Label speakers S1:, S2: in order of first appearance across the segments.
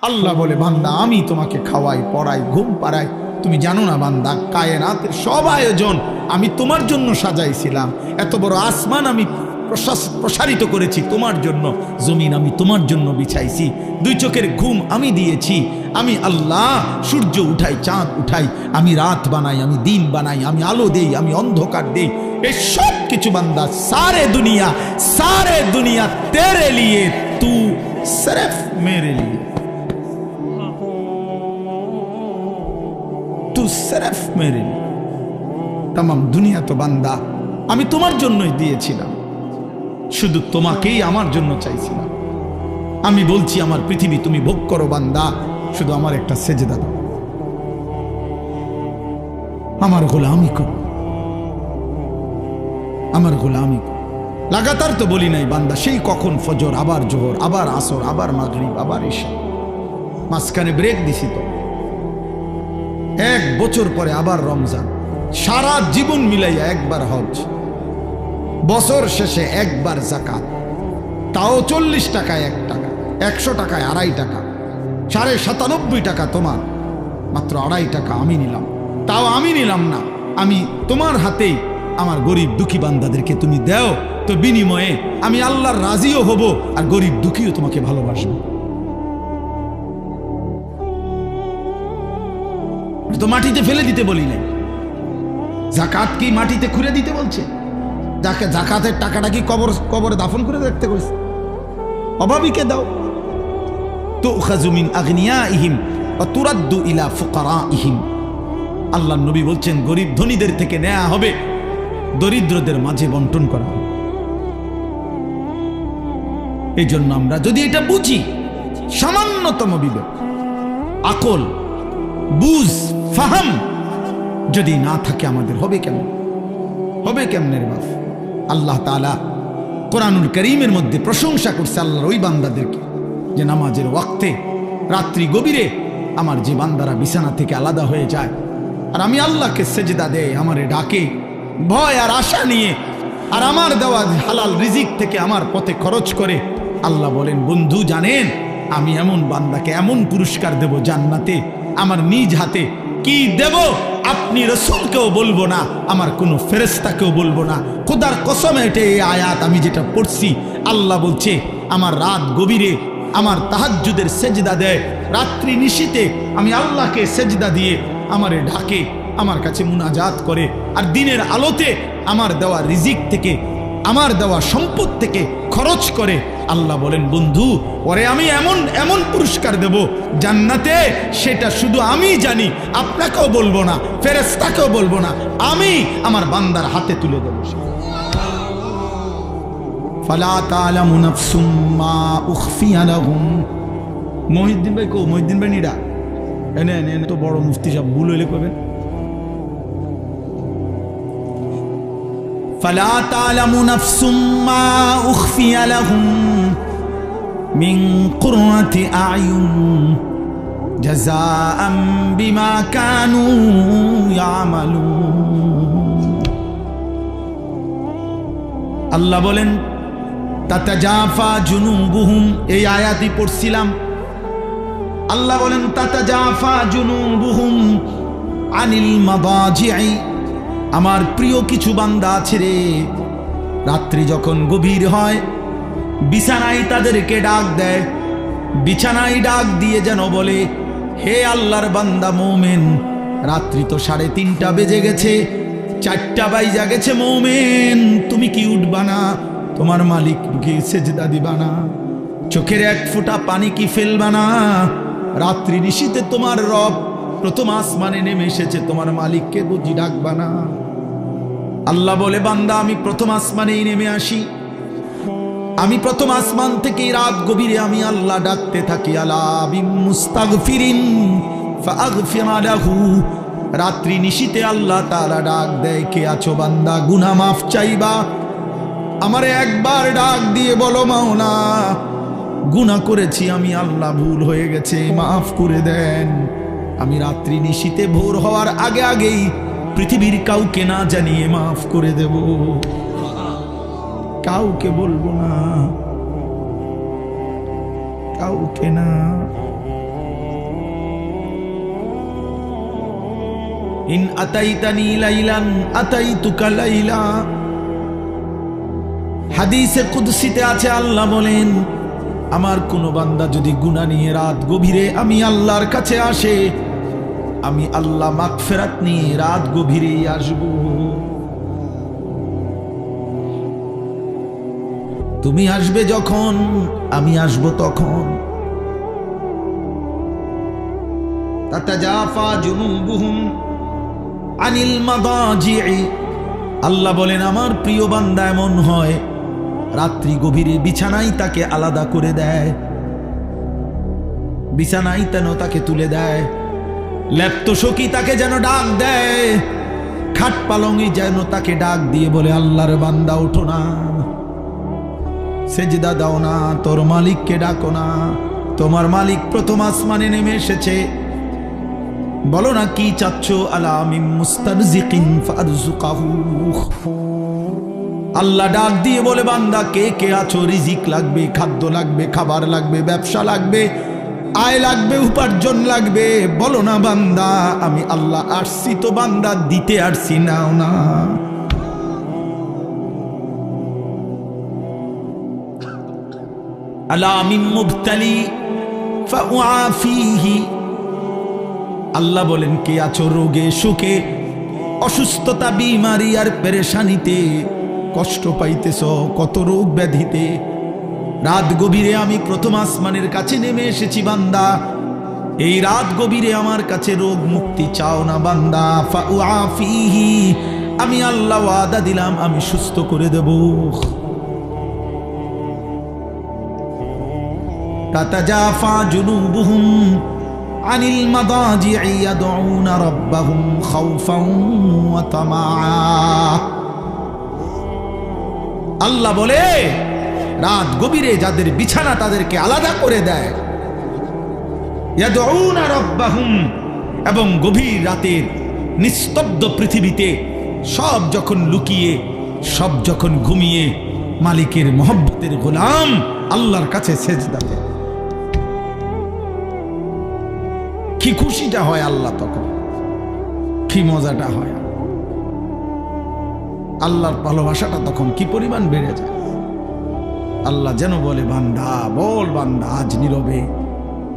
S1: আল্লাহ বলে, বান্দা আমি তোমাকে খাওয়াই, পড়াই, ঘুম পাড়াই। তুমি জানো না বান্দা, কায়নাতের সব আয়োজন আমি তোমার জন্য সাজাইছিলাম। এত বড় আসমান আমি প্রসারিত করেছি তোমার জন্য, জমিন আমি তোমার জন্য বিছাইছি, দুই চোখের ঘুম আমি দিয়েছি। আমি আল্লাহ সূর্য উঠাই, চাঁদ উঠাই, আমি রাত বানাই, আমি দিন বানাই, আমি আলো দেই, আমি অন্ধকার দেই। এই সব কিছু বান্দা সারে দুনিয়া তেরে লিয়ে, তু সির্ফ মেরে লিয়ে, তু সির্ফ মেরে লিয়ে। তামাম দুনিয়া তো বান্দা আমি তোমার জন্যই দিয়েছিলাম, শুধু তোমাকেই আমার জন্য চাইছিলাম। আমি বলছি আমার পৃথিবী তুমি ভোগ করো বান্দা, শুধু আমার একটা সেজদা দাও, আমার গোলামি করো, আমার গোলামি করো। লাগাতার তো বলি নাই বান্দা, সেই কখন ফজর, আবার জোহর, আবার আসর, আবার মাগরিব, আবার ঈশা, মাঝখানে ব্রেক দিছি তো। 1 বছর পরে আবার রমজান, সারা জীবন মিলাইয়া একবার হজ, বছর শেষে একবার যাকাত, তাও 40 টাকায় 1 টাকা, 100 টাকায় 2.5 টাকা, 97.5 টাকা তোমার, মাত্র 2.5 টাকা আমি নিলাম। তাও আমি নিলাম না, আমি তোমার হাতেই আমার গরিব দুঃখী বান্দাদেরকে তুমি দাও, তো বিনিময়ে আমি আল্লাহর রাজিও হব, আর গরিব দুঃখীও তোমাকে ভালোবাসবো। তো মাটিতে ফেলে দিতে বলি নাই, যাকাত কি মাটিতে খুঁড়ে দিতে বলছে? যাকাতের টাকাটা কি কবরে দাফন করে রাখতে বলছে? অভাবীকে দাও। তুখাযু মিন আগনিয়াইহিম ওয়া তুরাদ্দু ইলা ফুকারাইহিম। আল্লাহর নবী বলছেন, গরিব ধনীদের থেকে নেওয়া হবে, দরিদ্রদের মাঝে বন্টন করা হবে। এই জন্য আমরা যদি এটা বুঝি, সামান্যতম বিবেক, আকল, বুঝ, ফাহাম যদি না থাকে আমাদের, হবে কেমন? হবে কেমনের বাপ? আল্লাহ তাআলা কোরআনুল কারীমের মধ্যে প্রশংসা করছে আল্লাহর ওই বান্দাদেরকে, যে নামাজের ওয়াক্তে রাত্রি গভীরে আমার যে বান্দারা বিছানা থেকে আলাদা হয়ে যায় আর আমি আল্লাহকে সেজদা দেয়, আমারে ডাকে ভয় আর আশা নিয়ে, আর আমার দেওয়া হালাল রিজিক থেকে আমার পথে খরচ করে। আল্লাহ বলেন, বন্ধু জানেন আমি এমন বান্দাকে এমন পুরস্কার দেব জান্নাতে, আমার নিজ হাতে কি দেব আপনি রাসূলকেও বলবো না, আমার কোনো ফেরেশতাকেও বলবো না। খোদার কসম, এটা এই আয়াত আমি যেটা পড়ছি, আল্লাহ বলছে আমার রাত গভীরে আমার তাহাজ্জুদের সেজদা দেয়, রাত্রি নিশীতে আমি আল্লাহকে সেজদা দিয়ে আমারে ঢাকে, আমার কাছে মুনাজাত করে, আর দিনের আলোতে আমার দেওয়া রিজিক থেকে, আমার দেওয়া সম্পদ থেকে খরচ করে। আল্লাহ বলেন, বন্ধু ওরে আমি এমন এমন পুরস্কার দেব জান্নাতে, সেটা শুধু আমি জানি, আপনাকেও বলবো না, ফেরেশতাকেও বলবো না, আমি আমার বান্দার হাতে তুলে দেব। ফালা তা'লামু নাফসুম মা উখফিয়া লাহুম। মহিউদ্দিন ভাই কো? মহিউদ্দিন ভাই নিডা এনে তো বড় মুফতি সাহেব, ভুল হইলে কবেন। ফালা তা'লামু নাফসুম মা উখফিয়া লাহুম মিন কুররাতি আ'য়ুন জাযাআম বিমা কানু ইয়ামালুন। আল্লাহ বলেন, তাতাজাফা জুনুবুহুম, এই আয়াতই পড়ছিলাম। আল্লাহ বলেন, তাতাজাফা জুনুবুহুম আনিল মাদাজি'i। আমার প্রিয় কিছু বান্দা আছে রে, রাত্রি যখন গভীর হয় বিছানায় তাদেরকে ডাক দেয়, বিছানায় ডাক দিয়ে যেন বলে, হে আল্লাহর বান্দা মুমিন, রাত্রি তো 3:30 বেজে গেছে, 4টা বাইজা গেছে, মুমিন তুমি কি উঠবা না? তোমার মালিককে সেজদা দিবা না? চোখের 1 ফোঁটা পানি কি ফেলবা না? রাত্রি নিশীতে তোমার রব প্রথম আসমানে নেমে এসেছে, তোমার মালিককে বুঝি ডাকবা না? আল্লাহ বলে, বান্দা আমি প্রথম আসমানেই নেমে আসি, আমি প্রথম আসমান থেকে রাত গভীরে আমি আল্লাহ ডাকতে থাকি, আলা বিম মুস্তাগফিরিন ফাগফির লাহু। রাত্রি নিশীতে আল্লাহ তাআলা ডাক দেয়, কে আছো বান্দা, গুনাহ মাফ চাইবা? আমারে একবার ডাক দিয়ে বলো, মাওলা গুনাহ করেছি আমি, আল্লাহ ভুল হয়ে গেছে, মাফ করে দেন। আমি রাত্রি নিশীতে ভোর হওয়ার আগে আগেই পৃথিবীর কাউকে না জানিয়ে মাফ করে দেব, কাউকে বলবো না, কাউকে না। ইন আতাইতানি লাইলান আতাইতুকা লাইলা। হাদিসে কুদসিতে আছে, আল্লাহ বলেন, আমার কোন বান্দা যদি গুনাহ নিয়ে রাত গভীরে আমি আল্লাহর কাছে আসে, আমি আল্লাহ মাগফিরাত নিয়ে রাত গভীরেই আসব। তুমি আসবে যখন আমি আসব তখন। তাতাজাফা জুনুবুহুম আনিল মাদাজি'i। আল্লাহ বলেন আমার প্রিয় বান্দা এমন হয় রাত্রি গভীরে বিছানায় তাকে আলাদা করে দেয়, বিছানায় তেন তাকে তুলে দেয়, লেপ্ত সখী তাকে যেন ডাক দেয়, খাট পালঙ্গি যেন তাকে ডাক দিয়ে বলে আল্লাহর বান্দা ওঠো না, সেজদা দাও না, তোর মালিককে ডাকো না, তোমার মালিক প্রথম আসমানে নেমে এসেছে, বলো না কি চাচ্ছ, আলা মিন মুস্তারজিকিন ফারজুকাহু। আল্লাহ ডাক দিয়ে বলে বান্দা কে কে আছো, রিজিক লাগবে, খাদ্য লাগবে, খাবার লাগবে, ব্যবসা লাগবে, আয় লাগবে, উপার্জন লাগবে, বলো না বান্দা আমি আল্লাহ আসছি তো বান্দা দিতে আসছি, নাও না। আলা মিন মুবতালি ফাউআফিহি। আল্লাহ বলেন কে আছো রোগে সুখে, অসুস্থতা, বিমারি আর পেরেশানিতে কষ্ট পাইতেছ, কত রোগ ব্যাধিতে, রাত গভীরে আমি প্রথম আসমানের কাছে নেমে এসেছি বান্দা, এই রাত গভীরে আমার কাছে রোগ মুক্তি চাও না বান্দা, ফাউআফিহি, আমি আল্লাহ ওয়াদা দিলাম আমি সুস্থ করে দেব। তাতাজাফা জুনুবুহুম আনিল মাদাজি'i ইয়াদউনা রাব্বাহুম খাউফান ওয়া তামাআ। আল্লাহ বলে রাত গভীরে যাদের বিছানা তাদেরকে আলাদা করে দেয়, ইয়াদউনা রাব্বাহুম, এবং গভীর রাতের নিস্তব্ধ পৃথিবীতে সব যখন লুকিয়ে, সব যখন ঘুমিয়ে মালিকের মহব্বতের গোলাম আল্লাহর কাছে সেজদা দেয়, কি খুশিটা হয় আল্লাহ তখন, কি মজাটা হয়, আল্লাহর ভালোবাসাটা তখন কি পরিমাণ বেড়ে যায়। আল্লাহ যেন বলে বান্দা বল, বান্দা আজ নীরবে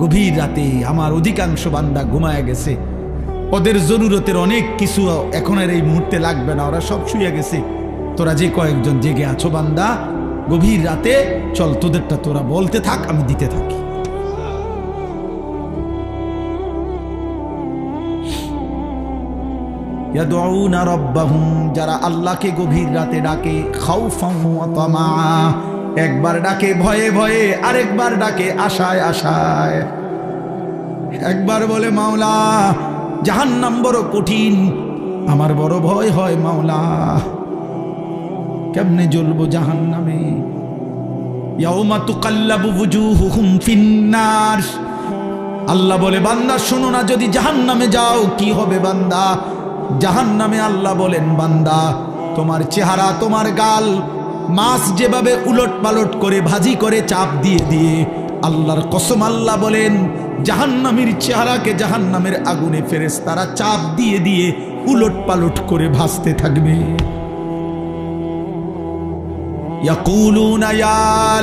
S1: গভীর রাতে আমার অধিকাংশ বান্দা ঘুমায় গেছে, ওদের জরুরতের অনেক কিছু এখন আর এই মুহূর্তে লাগবে না, ওরা সব শুয়ে গেছে, তোরা যে কয়েকজন জেগে আছো বান্দা গভীর রাতে চল তোদেরটা তোরা বলতে থাক, আমি দিতে থাকি। ইয়াদউনা রাব্বাহুম, যারা আল্লাহকে গভীর রাতে ডাকে, খাউফান ওয়া তামাআ, একবার ডাকে ভয়ে ভয়ে, আরেকবার ডাকে আশায় আশায়, একবার বলে মাওলা জাহান্নাম বড় কঠিন, আমার বড় ভয় হয় মাওলা, কেমনে জ্বলবো জাহান্নামে। ইয়াউমা তুকাল্লাবু ওয়ুজুহুহুম ফিন্নার। আল্লাহ বলে বান্দা শোনো না, যদি জাহান্নামে যাও কি হবে বান্দা, জাহান্নামে আল্লাহ বলেন বান্দা তোমার চেহারা, তোমার গাল মাছ যেভাবে উলট পালট করে ভাজি করে চাপ দিয়ে দিয়ে, আল্লাহর কসম আল্লাহ বলেন জাহান্নামীর চেহারাকে জাহান্নামের আগুনে ফেরেশতারা চাপ দিয়ে দিয়ে উলট পালট করে ভাসতে থাকবে। ইয়াকুলুনা ইয়া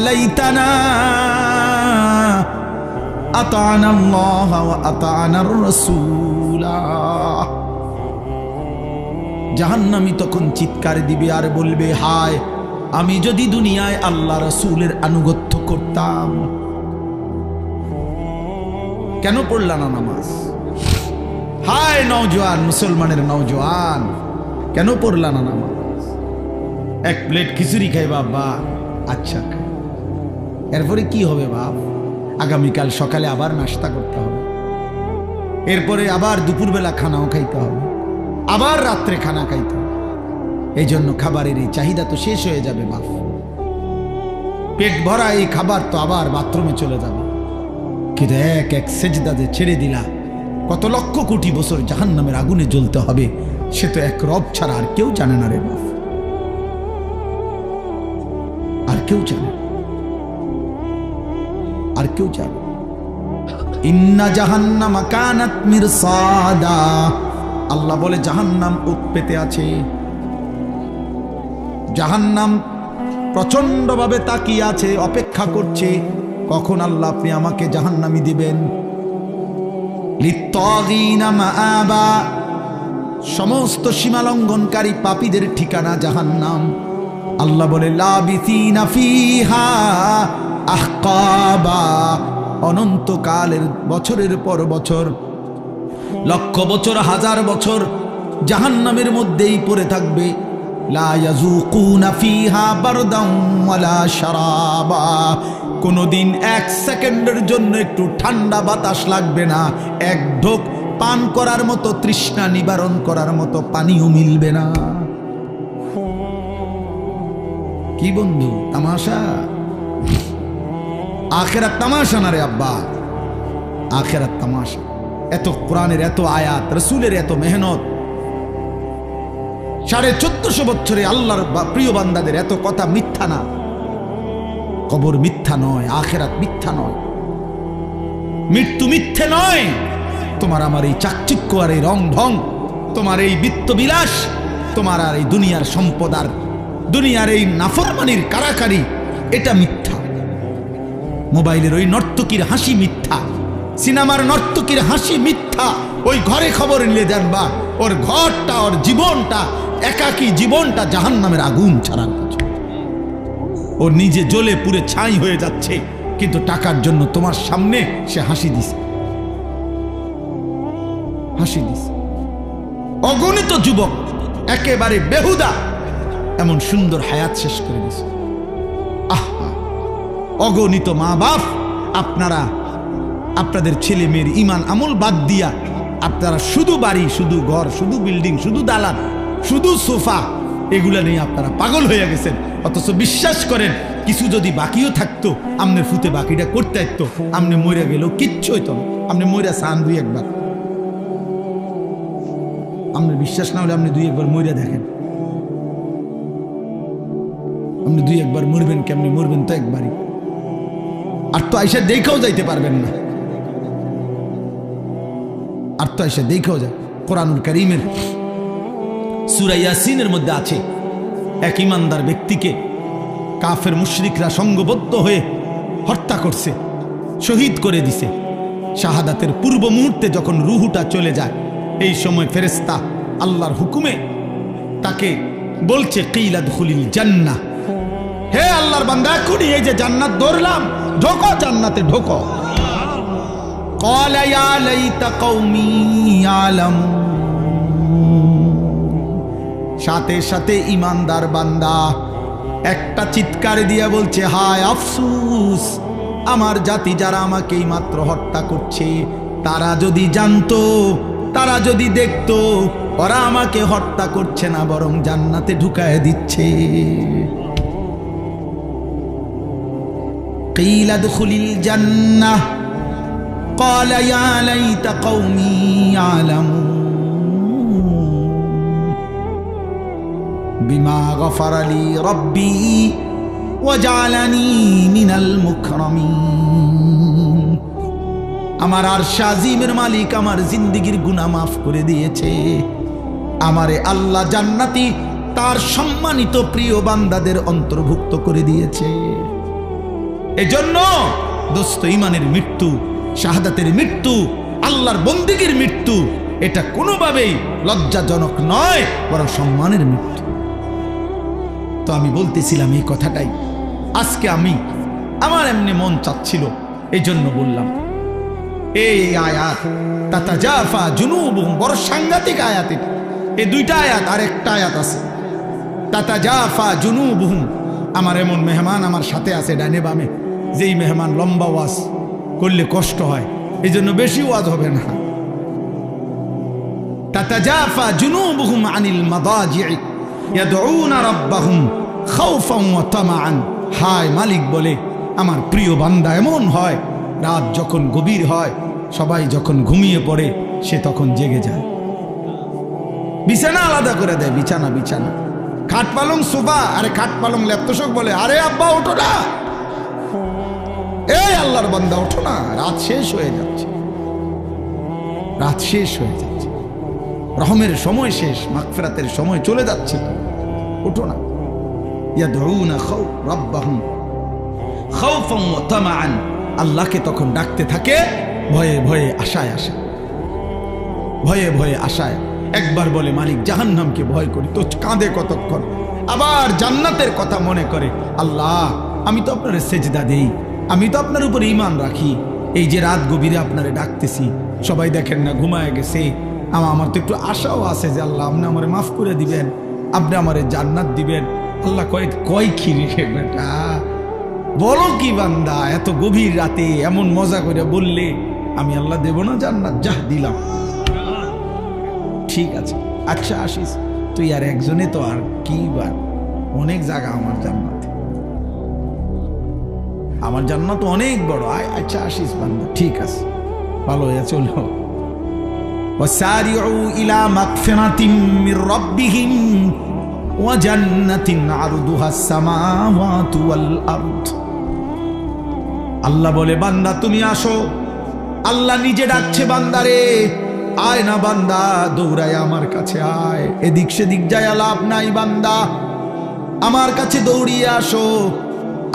S1: লাইতানা আতা'না আল্লাহ ওয়া আতা'নার রাসূলা। জাহান্নামী তখন চিৎকার দিবে আর বলবে হায় আমি যদি দুনিয়ায় আল্লাহ রাসূলের আনুগত্য করতাম। কেন পড়লা না নামাজ? হায় নওজোয়ান, মুসলমানের নওজোয়ান, কেন পড়লা না নামাজ? এক প্লেট খিচুড়ি খাই বাবা, আচ্ছা এরপরে কি হবে বাপ? আগামীকাল সকালে আবার নাস্তা করতে হবে, এরপরে আবার দুপুরবেলা খানাও খাইতে হবে, আবার রাত্রে খানা খাইতে হবে। এই জন্য খাবারের এই চাহিদা তো শেষ হয়ে যাবে বাপ। পেট ভরা এই খাবার তো আবার বাথরুমে চলে যাবে। কিন্তু এক এক সেজদা যে ছেড়ে দিলা, কত লক্ষ কোটি বছর জাহান্নামের আগুনে জ্বলতে হবে সে তো এক রব ছাড়া আর কেউ জানে না রে বাপ, আর কেউ জানে, আর কেউ জানে। ইন্না জাহান্নামা কানাত মিরসাদা, আল্লাহ বলে জাহান্নাম উৎ পেতে আছে, জাহান্নাম প্রচন্ডভাবে তাকিয়ে আছে, অপেক্ষা করছে কখন আল্লাহ আপনি আমাকে জাহান্নামী দিবেন। লিত্তাগিনা মাআবা, সমস্ত সীমালঙ্ঘনকারী পাপীদের ঠিকানা জাহান্নাম। আল্লাহ বলে লাবিসিনা ফিহা আহকাবা, অনন্তকালের বছরের পর বছর, লক্ষ বছর, হাজার বছর জাহান্নামের মধ্যেই পড়ে থাকবে। লা ইয়াযুকুনা ফিহা বারদান ওয়ালা শারাবা, কোনদিন এক সেকেন্ডের জন্য একটু ঠান্ডা বাতাস লাগবে না, এক ঢোক পান করার মতো, তৃষ্ণা নিবারণ করার মতো পানিও মিলবে না। কি বন্ধু তামাশা? আখিরাত তামাশা না রে আব্বা, আখিরাত তামাশা। এত কোরআনের এত আয়াত, রাসূলের এত মেহনত, 1450 বছরে আল্লাহর প্রিয় বান্দাদের এত কথা মিথ্যা না। কবর মিথ্যা নয়, আখিরাত মিথ্যা নয়, মৃত্যু মিথ্যে নয়। তোমার আমার এই চাকচিক্য আর এই রং ঢং, তোমার এই বিত্তবিলাস, তোমার আর এই দুনিয়ার সম্পদ আর দুনিয়ার এই নাফরমানির কারাকারি, এটা মিথ্যা। মোবাইলের ওই নর্তকীর হাসি মিথ্যা, সিনেমার নর্তকীর হাসি মিথ্যা। ওই ঘরে খবর নিয়ে জানবা ওর ঘরটা, ওর জীবনটা, একাকী জীবনটা জাহান্নামের আগুন ছাড়ার কিছু। ও নিজে জ্বলে পুড়ে ছাই হয়ে যাচ্ছে, কিন্তু টাকার জন্য তোমার সামনে সে হাসি দিছে, হাসি দিছে। অগণিত যুবক একেবারে বেহুদা এমন সুন্দর হায়াত শেষ করে দিছে। আহা, অগণিত মা বাপ, আপনারা আপনাদের ছেলে মেয়ের ইমান আমল বাদ দিয়া আপনারা শুধু বাড়ি, শুধু ঘর, শুধু বিল্ডিং, শুধু দালান, শুধু সোফা, এগুলা নিয়ে আপনারা পাগল হয়ে গেছেন। অথচ বিশ্বাস করেন কিছু যদি বাকিও থাকতো, আমনে ফুতে বাকিটা করতে হইতো, আমনে মরে গেলেও কিচ্ছু হইতো না। আপনি মইরা চান দুই একবার, আপনার বিশ্বাস না হলে আপনি দুই একবার মইরা দেখেন। আপনি দুই একবার মরবেন, কেমনি মরবেন তো একবারই, আর তো আইসা দেখেও যাইতে পারবেন না, আর তো আইসা দেখেও যায়। কোরআনুল কারীমের সূরা ইয়াসিনের মধ্যে আছে, এক ইমানদার ব্যক্তিকে কাফের মুশরিকরা সংঘবদ্ধ হয়ে হত্যা করছে, শহীদ করে দিছে। শাহাদাতের পূর্ব মুহূর্তে যখন রুহুটা চলে যায়, এই সময় ফেরেশতা আল্লাহর হুকুমে তাকে বলছে কিলা দুখুলিল জান্নাহ, হে আল্লাহর বান্দা, এখনই এই যে জান্নাত ধরলাম, ঢোকো জান্নাতে, ঢোকো। ক্বালা ইয়া লাইতা কওমি ইয়ালামুন, সাথে সাথে ইমানদার বান্দা একটা চিৎকার দিয়ে বলছে, হায় আফসুস, আমার জাতি যারা আমাকে মাত্র হত্যা করছে, তারা যদি জানতো, তারা যদি দেখতো, ওরা আমাকে হত্যা করছে না, বরং জান্নাতে ঢুকায় দিচ্ছে। কিলা দুখুলিল জান্নাহ ক্বালা ইয়া লাইতা কওমি ইয়ালামুন বিমা গফারা লি রাব্বি ওয়া জাআলানি মিনাল মুকরামিন। আমার আরশ আজিমের মালিক আমার জিন্দেগীর গুনাহ মাফ করে দিয়েছে, আমারে আল্লাহ জান্নাতি তার সম্মানিত প্রিয় বান্দাদের অন্তর্ভুক্ত করে দিয়েছে। এজন্য দোস্ত, ঈমানের মৃত্যু, শাহাদাতের মৃত্যু, আল্লাহর বন্দেগীর মৃত্যু, এটা কোনোভাবেই লজ্জাজনক নয়, বরং সম্মানের মৃত্যু। তো আমি বলতেছিলাম এই কথাটাই, আজকে আমার এমনি মন চাচ্ছিল, এই জন্য বললাম। এই আয়াত তাতাজাফা জুনুবুহুম, বড় সাংঘাতিক আয়াত। এই দুইটা আয়াত, আর একটা আয়াত আছে তাতাজাফা জুনুবুহুম। আমার এমন মেহমান আমার সাথে আছে ডানে বামে, যেই মেহমান লম্বা ওয়াজ করলে কষ্ট হয়, এই জন্য বেশি ওয়াজ হবে না। তাতাজাফা জুনুবুহুম আনিল মাদাজি'i ইয়াদউনা রাব্বাহুম খাউফান ওয়া তামাআন। হায়, মালিক বলে আমার প্রিয় বান্দা এমন হয়, রাত যখন গভীর হয়, সবাই যখন ঘুমিয়ে পড়ে, সে তখন জেগে যায়, বিছানা আলাদা করে দেয়, বিছানা বিছানা, খাট পালং সোফা, আরে খাট পালং ল্যাপটপ বলে, আরে আব্বা ওঠো না, এই আল্লাহর বান্দা ওঠো না, রাত শেষ হয়ে যাচ্ছে, রাত শেষ হয়ে যাচ্ছে। রহমের সময় শেষ, মাগফিরাতের সময় চলে যাচ্ছে, ওঠো না। ইয়াদউনা রাব্বাহুম খাউফান ওয়া তামাআন, আল্লাহকে তখন ডাকতে থাকে ভয়ে ভয়ে আশায় আশায়, ভয়ে ভয়ে আশায়। একবার বলে মালিক জাহান্নামকে ভয় করি, তো কাঁদে কতক্ষণ, আবার জান্নাতের কথা মনে করে, আল্লাহ আমি তো আপনার সেজদা দেই, আমি তো আপনার উপর ঈমান রাখি, এই যে রাত গভীরে আপনারে ডাকতেছি, সবাই দেখেন না ঘুমায় গেছে, আমার তো একটু আশাও আছে যে আল্লাহ আপনি আমারে মাফ করে দিবেন, আপনি আমারে জান্নাত দিবেন। আল্লাহ কয় কি রে বেটা, বলো কি বান্দা, এত গভীর রাতে এমন মজা করে বললে আমি আল্লাহ দেব না জান্নাত? যাহ দিলাম, ঠিক আছে, আচ্ছা আসিস তুই, আর একজনে তো আর কি বার, অনেক জায়গা আমার জান্নাতে, আমার জান্নাত অনেক বড়, আয় আচ্ছা আসিস বান্দা, ঠিক আছে, ভালো হয়ে চলো। ওয়াসারিউ ইলা মাগফিরাতিম মির রাব্বিহিম ওয়া জান্নাতিন আরদুহাস সামাওয়াতু ওয়াল আরদ। আল্লাহ বলে বান্দা তুমি আসো, আল্লাহ নিজে ডাকছে বান্দারে, আয় না বান্দা, দৌড়ায় আমার কাছে আয়, এদিক সেদিক যায় লাভ নাই বান্দা, আমার কাছে দৌড়িয়ে আসো।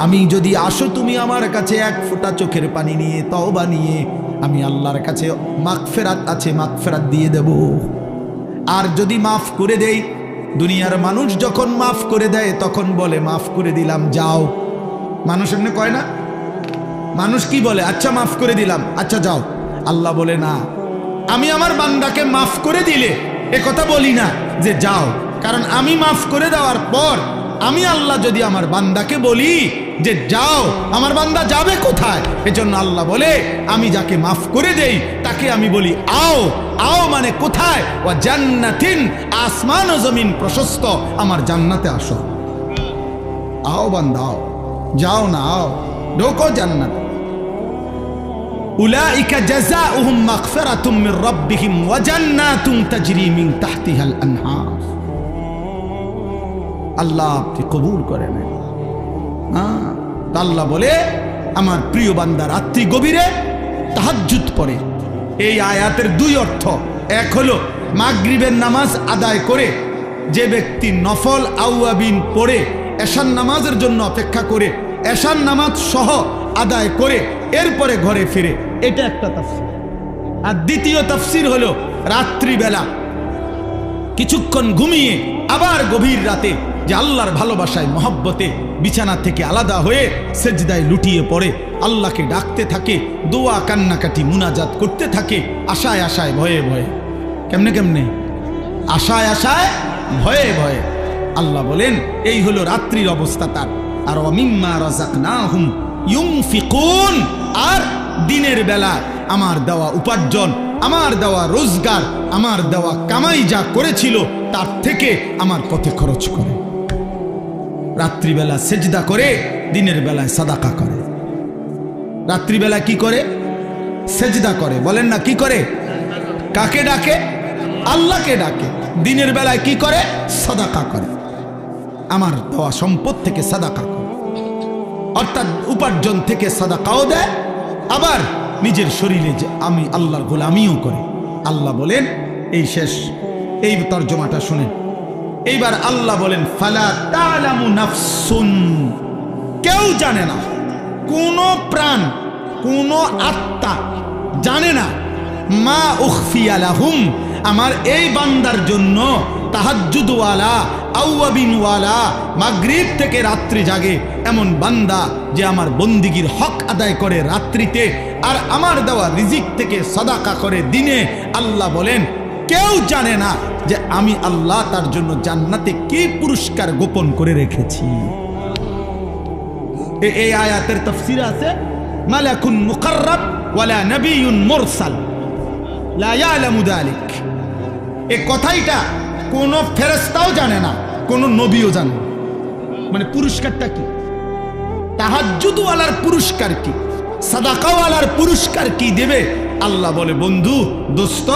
S1: আমি যদি আসো তুমি আমার কাছে এক ফোঁটা চোখের পানি নিয়ে, তওবা নিয়ে, আমি আল্লাহর কাছে মাগফিরাত আছে, মাগফিরাত দিয়ে দেব। আর যদি মাফ করে দেই, দুনিয়ার মানুষ যখন মাফ করে দেয় তখন বলে মাফ করে দিলাম যাও, মানুষ এমনি কয় না, মানুষ কি বলে, আচ্ছা মাফ করে দিলাম, আচ্ছা যাও। আল্লাহ বলে না, আমি আমার বান্দাকে মাফ করে দিলে এ কথা বলি না যে যাও, কারণ আমি মাফ করে দেওয়ার পর আমি আল্লাহ যদি আমার বান্দাকে বলি যে যাও, আমার বান্দা যাবে কোথায়? এজন্য আল্লাহ বলে আমি যাকে মাফ করে দেই তাকে আমি বলি আও, আও মানে কোথায়? ওয়া জান্নাতিন, আসমান ও জমিন প্রশস্ত, আমার জান্নাতে আসো, আও বান্দা আও, যাও না আও, ঢোকো জান্নাত। উলাইকা জাযাউহুম মাগফিরাতুম মির রাব্বিহিম ওয়া জান্নাতুন তাজরি মিন তাহতিহাল আনহার। আল্লাহ আপনি কবুল করে নেন। আল্লাহ বলে আমার প্রিয় বান্দা রাত্রি গভীরে তাহাজ্জুদ পড়ে। এই আয়াতের দুই অর্থ, এক হলো মাগরিবের নামাজ আদায় করে যে ব্যক্তি নফল আওয়াবিন পড়ে এশার নামাজের জন্য অপেক্ষা করে, এশার নামাজ সহ আদায় করে এরপরে ঘরে ফিরে, এটা একটা তাফসীর। আর দ্বিতীয় তাফসীর হলো রাত্রিবেলা কিছুক্ষণ ঘুমিয়ে আবার গভীর রাতে যে আল্লাহর ভালোবাসায় মহব্বতে বিছানা থেকে আলাদা হয়ে সেজদায় লুটিয়ে পড়ে, আল্লাহকে ডাকতে থাকে, দোয়া কান্নাকাটি মুনাজাত করতে থাকে, আশায় আশায় ভয়ে ভয়ে। কেমনে কেমনে? আশায় আশায় ভয়ে ভয়ে। আল্লাহ বলেন এই হলো রাত্রির অবস্থা তার। আর ওয়ামিম্মা রাযাকনাহুম ইউনফিকুন, আর দিনের বেলা আমার দেওয়া উপার্জন, আমার দেওয়া রোজগার, আমার দেওয়া কামাই যা করেছিল তার থেকে আমার পথে খরচ করে। রাত্রিবেলা সেজদা করে, দিনের বেলায় সাদাকা করে। রাত্রিবেলা কি করে? সেজদা করে। বলেন না কি করে? কাকে ডাকে? আল্লাহকে ডাকে। দিনের বেলায় কি করে? সাদাকা করে। আমার দেওয়া সম্পদ থেকে সাদাকা করে, অর্থাৎ উপার্জন থেকে সাদাকাও দেয়, আবার নিজের শরীরে যে আমি আল্লাহর গোলামিও করে। আল্লাহ বলেন এই শেষ, এই তর্জমাটা শুনেন। এইবার আল্লাহ বলেন ফালা তা'লামু নাফসুন, কেউ জানে না, কোন প্রাণ, কোন আত্মা জানে না, মা উখফিয়া লাহুম, আমার এই বান্দার জন্য তাহাজ্জুদওয়ালা, আওয়াবিনওয়ালা, মাগরিব থেকে রাত্রি জাগে এমন বান্দা যে আমার বন্দিগির হক আদায় করে রাত্রিতে, আর আমার দেওয়া রিজিক থেকে সাদাকা করে দিনে। আল্লাহ বলেন কেউ জানে না যে আমি আল্লাহ তার জন্য জান্নাতে কি পুরস্কার গোপন করে রেখেছি। এই আয়াতের তাফসীর আছে মালাকুন মুকাররাব ওয়ালা নবিয়্যুন মুরসাল লা ইয়ালামু যালিক। এই কথাইটা কোন ফেরেশতাও জানে না, কোন নবীও জানে না। মানে পুরস্কারটা কি? তাহাজ্জুদওয়ালার পুরস্কার কি, সাদাকাওয়ালার পুরস্কার কি দেবে? আল্লাহ বলে বন্ধু, দোস্ত,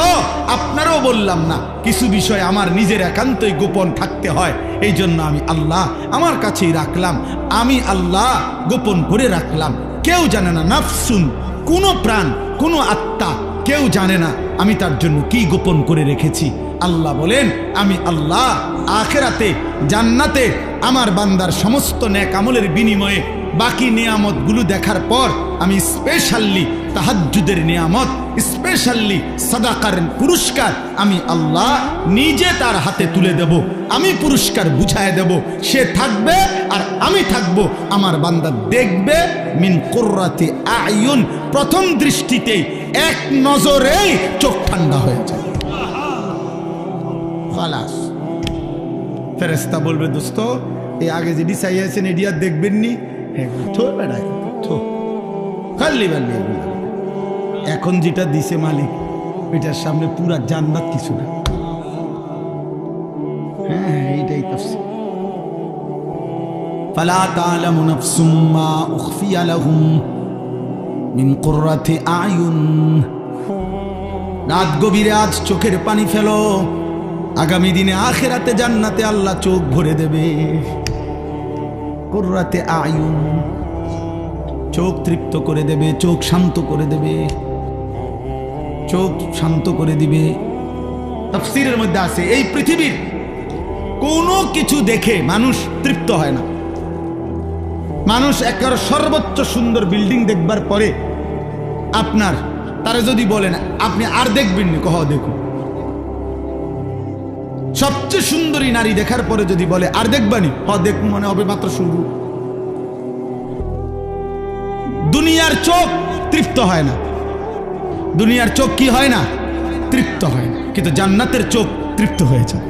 S1: আপনারও বললাম না, কিছু বিষয় আমার নিজের একান্তই গোপন থাকতে হয়, এই জন্য আমি আল্লাহ আমার কাছেই রাখলাম, আমি আল্লাহ গোপন করে রাখলাম। কেউ জানে না, নাফসুন, কোনো প্রাণ, কোনো আত্মা, কেউ জানে না আমি তার জন্য কি গোপন করে রেখেছি। আল্লাহ বলেন আমি আল্লাহ আখিরাতে জান্নাতে আমার বান্দার সমস্ত নেক আমলের বিনিময়ে বাকি নিয়ামতগুলো দেখার পর আমি স্পেশালি তাহাজ্জুদের নিয়ামত, স্পেশালি সাদাকার পুরস্কার আমি আল্লাহ নিজে তার হাতে তুলে দেব। আমি পুরস্কার বুঝায় দেব, সে থাকবে আর আমি থাকব। আমার বান্দা দেখবে মিন কুররাতি আয়ুন, প্রথম দৃষ্টিতেই এক নজরেই চোখ ঠান্ডা হয়ে যায়। খালাস। ফেরেশতা বলবে দোস্ত এই আগে যেটি চাইয়াছেন এটি আর দেখবেন নি, এখন যেটা দিছে মালিক এটার সামনে পুরা জান্নাত কিছু না। হ্যাঁ এইটাই তাফসীর। ফালা তা'লামু নাফসুম মা উখফিয়া লাহুম মিন কুররাতি আয়ুন। রাত গভীরে আজ চোখের পানি ফেলো, আগামী দিনে আখিরাতে জান্নাতে আল্লাহ চোখ ভরে দেবে। কুররাতে আয়ুন, চোখ তৃপ্ত করে দেবে, চোখ শান্ত করে দেবে, চোখ শান্ত করে দিবে। তাফসীরের মধ্যে আছে এই পৃথিবীর কোনো কিছু দেখে মানুষ তৃপ্ত হয় না। মানুষ একেবারে সর্বোচ্চ সুন্দর বিল্ডিং দেখবার পরে আপনার তারা যদি বলেন আপনি আর দেখবেন না, কহ দেখুন। সবচেয়ে সুন্দরী নারী দেখার পরে যদি বলে আর দেখবানি, দেখুন মনে হবে মাত্র শুরু। দুনিয়ার চোখ তৃপ্ত হয় না, দুনিয়ার চোখ কি হয় না? তৃপ্ত হয় না। কিন্তু জান্নাতের চোখ তৃপ্ত হয়ে যায়।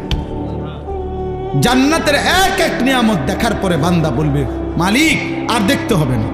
S1: জান্নাতের এক এক নিয়ামত দেখার পরে বান্দা বলবে মালিক আর দেখতে হবে না,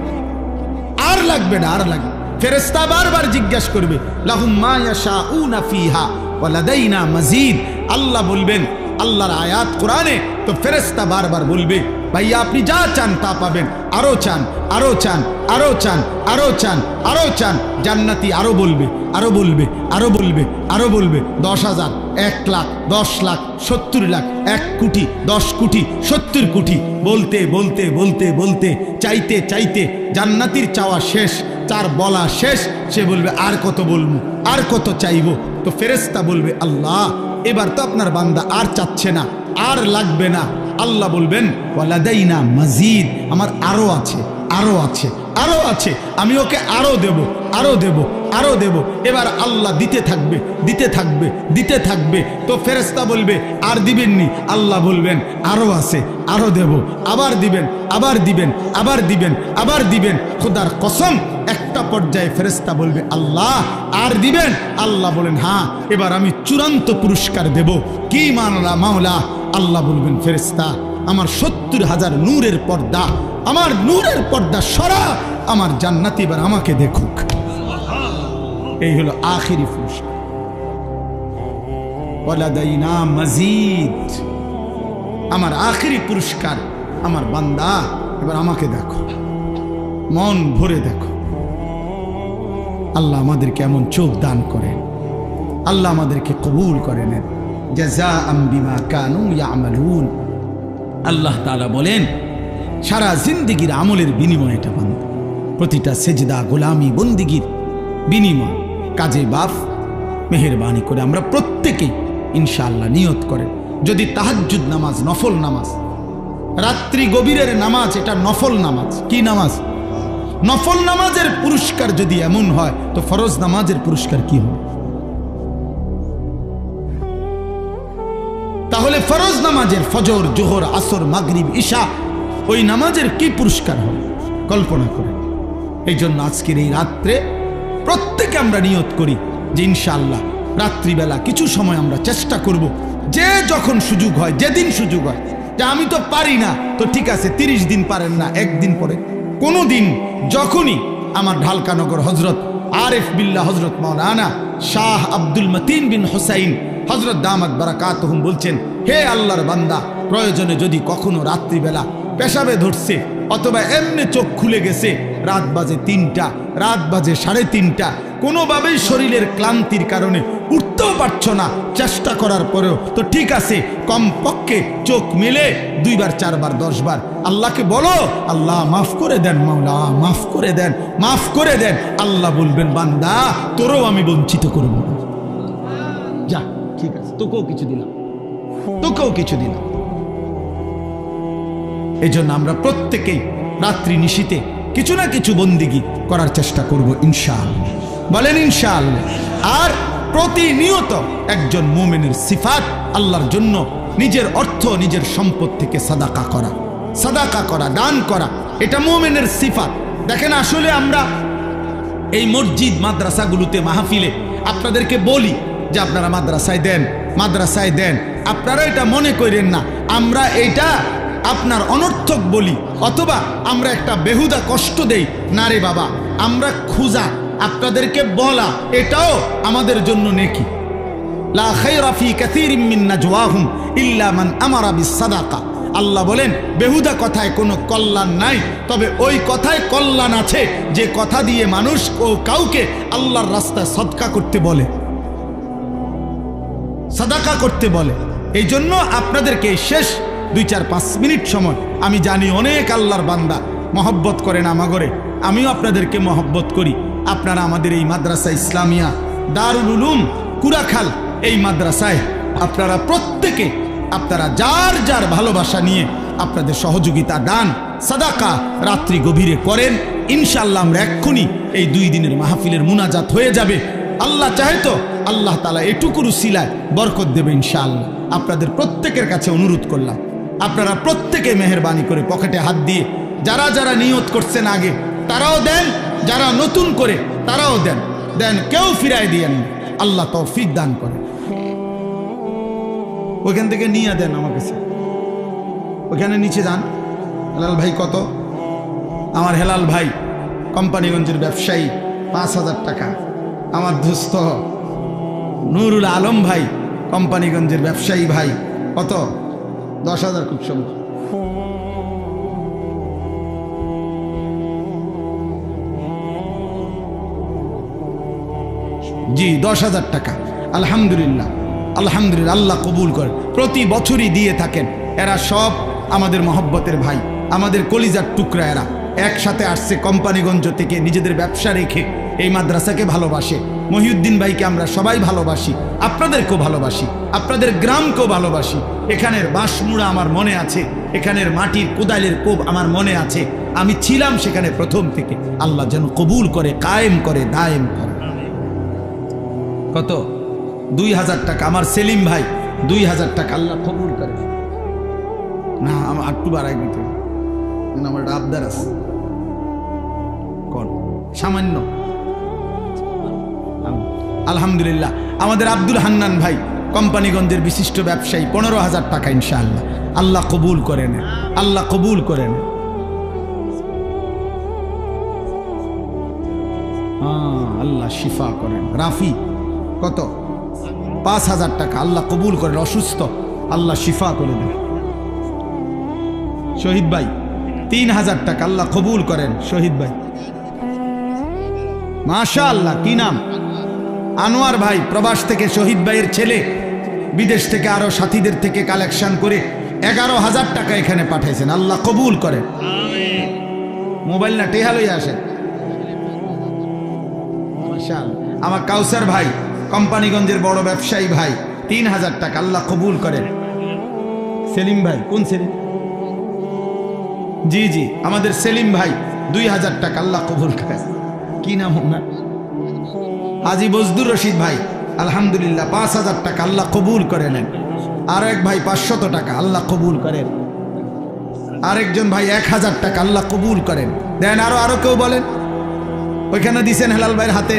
S1: আর লাগবে না, আর লাগবে। ফেরেশতা বারবার জিজ্ঞাসা করবে লাহুম মা ইয়াশাউনা ফিহা ওয়া লাদাইনা মাজিদ। আল্লাহ বলবেন, আল্লাহর আয়াত কোরআনে, তো ফেরেশতা বারবার বলবে ভাইয়া আপনি যা চান তা পাবেন, আরো চান, আরো চান, আরো চান, আরো চান, আরো চান। জান্নাতি আরো বলবে, আরো বলবে, আরো বলবে, আরো বলবে। 10,000, 1 লাখ, 10 লাখ, 70 লাখ, 1 কোটি, 10 কোটি, 70 কোটি, বলতে বলতে বলতে বলতে চাইতে চাইতে জান্নাতির চাওয়া শেষ, তার বলা শেষ। সে বলবে আর কত বলবো, আর কত চাইবো। তো ফেরেশতা বলবে আল্লাহ এবার তো আপনার বান্দা আর চাচ্ছে না, আর লাগবে না। আল্লাহ বলবেন ওয়ালাদাইনা মাজিদ, আমার আরো আছে, আরো আছে, আরো আছে, আমি ওকে আরো দেব, আরো দেব, আরো দেব। এবার আল্লাহ দিতে থাকবে, দিতে থাকবে, দিতে থাকবে। তো ফেরেশতা বলবে আর দিবেননি, আল্লাহ বলবেন আরো আছে, আরো দেব, আবার দিবেন, আবার দিবেন, আবার দিবেন, আবার দিবেন। খোদার কসম একটা পর্যায়ে ফেরেশতা বলবে আল্লাহ আর দিবেন? আল্লাহ বলেন হ্যাঁ, এবার আমি চূড়ান্ত পুরস্কার দেব। কি মানলা মাওলা? আল্লাহ বলবেন ফেরেশতা আমার 70,000 নূরের পর্দা, আমার নূরের পর্দা সরা, আমার জান্নাতি এবার আমাকে দেখুক। এই হলো আখিরি পুরস্কার। ওয়ালাদাইনা মাজিদ, আমার আখিরি পুরস্কার, আমার বান্দা এবার আমাকে দেখো, মন ভরে দেখো। আল্লাহ আমাদেরকে এমন চোখ দান করেন, আল্লাহ আমাদেরকে কবুল করে নেন। জাযাআম বিমা কানু ইয়ামালুন। আল্লাহ তাআলা বলেন সারা জিন্দেগির আমলের বিনিময় এটা বান্দা, প্রতিটা সেজদা গোলামি বন্দিগির বিনিময়। কাজে বাপ মেহেরবানি করে আমরা প্রত্যেকেই ইনশাআল্লাহ নিয়ত করেন, যদি তাহাজ্জুদ নামাজ, নফল নামাজ, রাত্রি গভীরের নামাজ, এটা নফল নামাজ। কি নামাজ? নফল নামাজের পুরস্কার যদি এমন হয় তো ফরজ নামাজের পুরস্কার কি হবে? তাহলে ফরজ নামাজের ফজর, জোহর, আসর, মাগরিব, ইশা, ওই নামাজের কি পুরস্কার হবে কল্পনা করে। এই জন্য আজকের এই রাত্রে প্রত্যেকে আমরা নিয়ত করি যে ইনশাআল্লাহ রাত্রিবেলা কিছু সময় আমরা চেষ্টা করব, যে যখন সুযোগ হয়, যেদিন সুযোগ হয়। যে আমি তো পারি না, তো ঠিক আছে 30 দিন পারেন না, একদিন পরে কোনো দিন যখনই আমার ঢালকানগর হজরত আরিফ বিল্লাহ হজরত মাওলানা শাহ আব্দুল মতিন বিন হুসাইন হজরত দামাত বারাকাতুহুম বলছেন, হে আল্লাহর বান্দা, প্রয়োজনে যদি কখনো রাত্রিবেলা পেশাবে ধরছে অথবা এমনি চোখ খুলে গেছে, রাত বাজে 3টা, রাত বাজে 3:30, কোনোভাবেই শরীরের ক্লান্তির কারণে উঠতেও পারছো না, চেষ্টা করার পরেও তো ঠিক আছে, কমপক্ষে চোখ মেলে 2 বার 4 বার 10 বার আল্লাহকে বলো, আল্লাহ মাফ করে দেন, মাওলা মাফ করে দেন, মাফ করে দেন। আল্লাহ বলবেন বান্দা তোরও আমি বঞ্চিত করব না, যা ঠিক আছে, তোকেও কিছু দিলাম, তোকেও কিছু দিলাম। এই জন্য আমরা প্রত্যেকেই রাত্রি নিশীতে কিছু না কিছু বন্দিগি করার চেষ্টা করব ইনশাআল্লাহ। বলেন ইনশাআল্লাহ। আর প্রতিনিয়ত একজন মুমিনের সিফাত আল্লাহর জন্য নিজের অর্থ, নিজের সম্পদ থেকে সাদাকা করা, সাদাকা করা, দান করা, এটা মুমিনের সিফাত। দেখেন, আসলে আমরা এই মসজিদ মাদ্রাসাগুলোতে মাহফিলে আপনাদেরকে বলি যে আপনারা মাদ্রাসায় দেন, মাদ্রাসায় দেন। আপনারা এটা মনে করেন না আমরা এটা আপনার অনর্থক বলি অথবা আমরা একটা বেহুদা কষ্ট দেই। না রে বাবা, আমরা খুঁজা আপনাদেরকে বলা এটাও আমাদের জন্য নেকি। লা খায়রা ফি কাসীরিম মিন নাজওয়াহুম ইল্লা মান আমারা বিস সাদাকা। আল্লাহ বলেন বেহুদা কথায় কোনো কল্যাণ নাই, তবে ওই কথায় কল্যাণ আছে যে কথা দিয়ে মানুষ ও কাউকে আল্লাহর রাস্তায় সদকা করতে বলে, সাদাকা করতে বলে। এই জন্য আপনাদেরকে শেষ 2-4-5 মিনিট সময়, আমি জানি অনেক আল্লাহর বান্দা মহব্বত করেন আমাগরে, আমিও আপনাদেরকে মহব্বত করি। আপনারা আমাদের এই মাদ্রাসা ইসলামিয়া দারুল উলুম কুড়াখাল এই মাদ্রাসায় আপনারা প্রত্যেকে আপনারা যার যার ভালোবাসা নিয়ে আপনাদের সহযোগিতা, দান, সাদাকা রাত্রি গভীরে করেন। ইনশাআল্লাহ আমরা এক্ষুনি এই 2 দিনের মাহফিলের মুনাজাত হয়ে যাবে। আল্লাহ চাহে তো আল্লাহ তাআলা এটুকুর উসিলায় বরকত দেবে ইনশাআল্লাহ। আপনাদের প্রত্যেকের কাছে অনুরোধ করলাম, আপনারা প্রত্যেকে মেহেরবানি করে পকেটে হাত দিয়ে যারা যারা নিয়ত করছেন আগে তারাও দেন, যারা নতুন করে তারাও দেন, দেন, কেউ ফিরায় দিয়েন। আল্লাহ তৌফিক দান করে। ওইখান থেকে নিয়ে দেন আমার কাছে, ওইখানে নিচে যান। হেলাল ভাই কত? আমার হেলাল ভাই কোম্পানিগঞ্জের ব্যবসায়ী, 5,000 টাকা। আমার দোস্ত নুরুল আলম ভাই কোম্পানিগঞ্জের ব্যবসায়ী ভাই, কত? 10,000। খুব সুন্দর। জি, 10,000 টাকা। আলহামদুলিল্লাহ, আলহামদুলিল্লাহ, আল্লাহ কবুল করে। প্রতি বছরই দিয়ে থাকেন। এরা সব আমাদের মহব্বতের ভাই, আমাদের কলিজার টুকরা। এরা একসাথে আসছে কোম্পানিগঞ্জ থেকে, নিজেদের ব্যবসা রেখে এই মাদ্রাসাকে ভালোবাসে। মহিউদ্দিন ভাইকে আমরা সবাই ভালোবাসি, আপনাদেরকেও ভালোবাসি, আপনাদের গ্রামকেও ভালোবাসি। এখানের বাঁশমুড়া আমার মনে আছে, এখানের মাটির কোদালের কোপ আমার মনে আছে। আমি ছিলাম সেখানে প্রথম থেকে। আল্লাহ যেন কবুল করে, কায়েম করে, দায়েম করে। কত? 2,000 টাকা। আমার সেলিম ভাই 2,000 টাকা। আল্লাহ কবুল করে। না, আমার একটু বাড়াই দিতে, আমার আবদার আছে। কোন সামান্য? আলহামদুলিল্লাহ। আমাদের আব্দুল হান্নান ভাই কোম্পানিগঞ্জের বিশিষ্ট ব্যবসায়ী, 15,000 টাকা ইনশাআল্লাহ। আল্লাহ কবুল করেন, আল্লাহ কবুল করেন। আল্লাহ শিফা করেন। রাফি কত? 5,000 টাকা। আল্লাহ কবুল করেন। অসুস্থ, আল্লাহ শিফা করে দেন। শহীদ ভাই 3,000 টাকা। আল্লাহ কবুল করেন শহীদ ভাই। মাশাআল্লাহ। কি নাম? আনোয়ার ভাই প্রবাস থেকে, শহীদ ভাইয়ের ছেলে বিদেশ থেকে আরো সাথীদের থেকে কালেকশন করে 11,000 টাকা এখানে পাঠাইছেন। আল্লাহ কবুল করেন। মোবাইল না টেহা লইয়া আসেন। মাশাআল্লাহ। আমার কাউসার ভাই কোম্পানিগঞ্জের বড় ব্যবসায়ী ভাই, 3,000 টাকা। আল্লাহ কবুল করেন। সেলিম ভাই, কোন সেলিম? জি জি, আমাদের সেলিম ভাই 2,000 টাকা। আল্লাহ কবুল করেন। কি নাম ওনার? হাজি বজদুর রশিদ ভাই, আলহামদুলিল্লাহ 5,000 টাকা। আল্লাহ কবুল করে নেন। আর এক ভাই 500 টাকা। আল্লাহ কবুল করেন। আরেকজন ভাই 1,000 টাকা। আল্লাহ কবুল করেন। দেন, আরো কেউ বলেন। ওইখানে দিছেন হেলাল ভাইয়ের হাতে,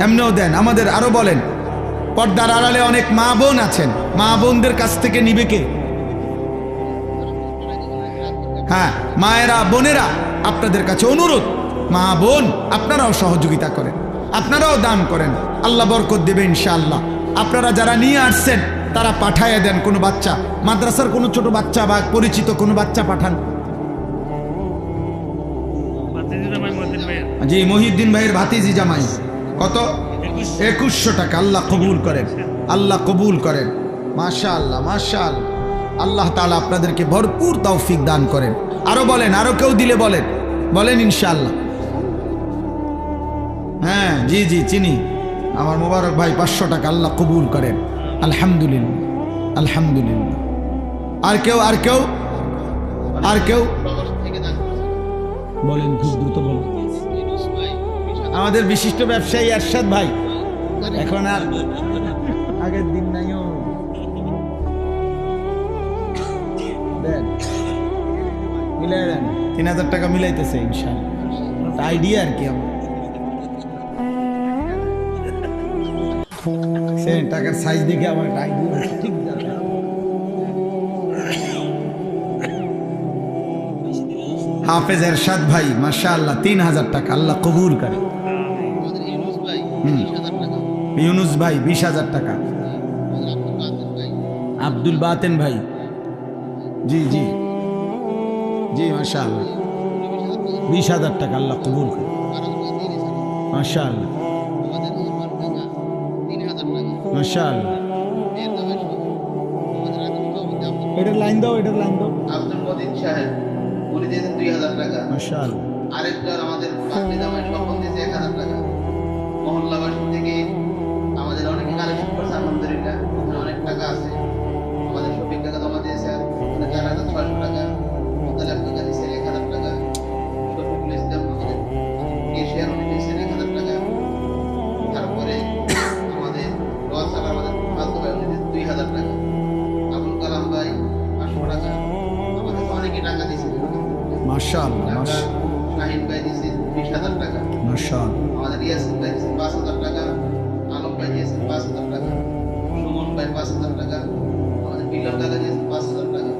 S1: এমনিও দেন। আমাদের আরো বলেন। পর্দার আড়ালে অনেক মা বোন আছেন, মা বোনদের কাছ থেকে নিবে কে? হ্যাঁ, মায়েরা, বোনেরা, আপনাদের কাছে অনুরোধ, মা বোন আপনারাও সহযোগিতা করেন, আপনারাও দান করেন। আল্লাহ বরকত দেবে ইনশাআল্লাহ। আপনারা যারা নিয়ে আসছেন তারা পাঠাইয়া দেন। কোনো বাচ্চা, মাদ্রাসার কোনো ছোট বাচ্চা বা পরিচিত কোনো বাচ্চা পাঠান। জি, মহিউদ্দিন ভাইয়ের ভাতিজি জামাই। কত? 2,100 টাকা। আল্লাহ কবুল করেন, আল্লাহ কবুল করেন। মাশাআল্লাহ, মাশাআল্লাহ। আল্লাহ তাআলা আপনাদেরকে ভরপুর তৌফিক দান করেন। আরো বলেন, আরো কেউ দিলে বলেন, বলেন ইনশাআল্লাহ। হ্যাঁ, জি জি, চিনি। আমার মোবারক ভাই 500 টাকা। আল্লাহ কবুল করেন। আলহামদুলিল্লাহ, আলহামদুলিল্লাহ। আর কেউ, আর কেউ, আর কেউ বলেন, খুব দ্রুত বলেন। আমাদের বিশিষ্ট ব্যবসায়ী এরশাদ ভাই, এখন আর আগের দিন নাই। ও দেন, মিলাই দেন, 3000 টাকা মিলাইতেছে ইনশাআল্লাহ। আইডিয়া আর কি আমার টাকার সাইজ দেখে আমার একটা আইডিয়া ঠিক যাবে। হাফেজ এরশাদ ভাই মাশাআল্লাহ 3000 টাকা, আল্লাহ কবুল করে। ইউনুস ভাই 20,000 টাকা। আব্দুল বাতেন ভাই, জি জি জি মাশাআল্লাহ 20,000 টাকা, আল্লাহ কবুল করে মাশাআল্লাহ মাশাআল্লাহ। এটার লাইন দাও, এটার লাইন দাও।
S2: আব্দুল মজিদ সাহেব উনি দিয়েছেন 2000 টাকা
S1: মাশাআল্লাহ।
S2: আরেকজন আমাদের বাগদি জামাই স্বপন দিয়েছে 1000 টাকা। মহল্লাবাসী থেকে আমাদের অনেকে কালেকশন করছে, আলহামদুলিল্লাহ ওখানে অনেক টাকা আছে। আমাদের শফিক টাকা জমা দিয়েছে 4600 টাকা। মুতালেব টাকা দিয়েছে 1000 টাকা। শফিকুল ইসলাম আমাদের এশিয়ার উনি দিয়েছেন 1000 টাকা। তারপরে আমাদের রওয়াসাল আমাদের ফালতু ভাই উনি দিয়েছেন 2000 টাকা। আবুল কালাম ভাই 500 টাকা। আমাদের অনেকে টাকা দিয়েছে
S1: মাশাআল্লাহ মাশাআল্লাহ।
S2: শাহিন ভাই দিয়েছে 20,000 টাকা
S1: মাশাআল্লাহ।
S2: আমাদের ইয়াসিন ভাই দিয়েছেন 5,000 টাকা। আলম ভাই দিয়েছেন 5,000 টাকা। সুমন ভাই 5,000 টাকা। আমাদের বিল্লাল কাকা দিয়েছেন 5,000 টাকা।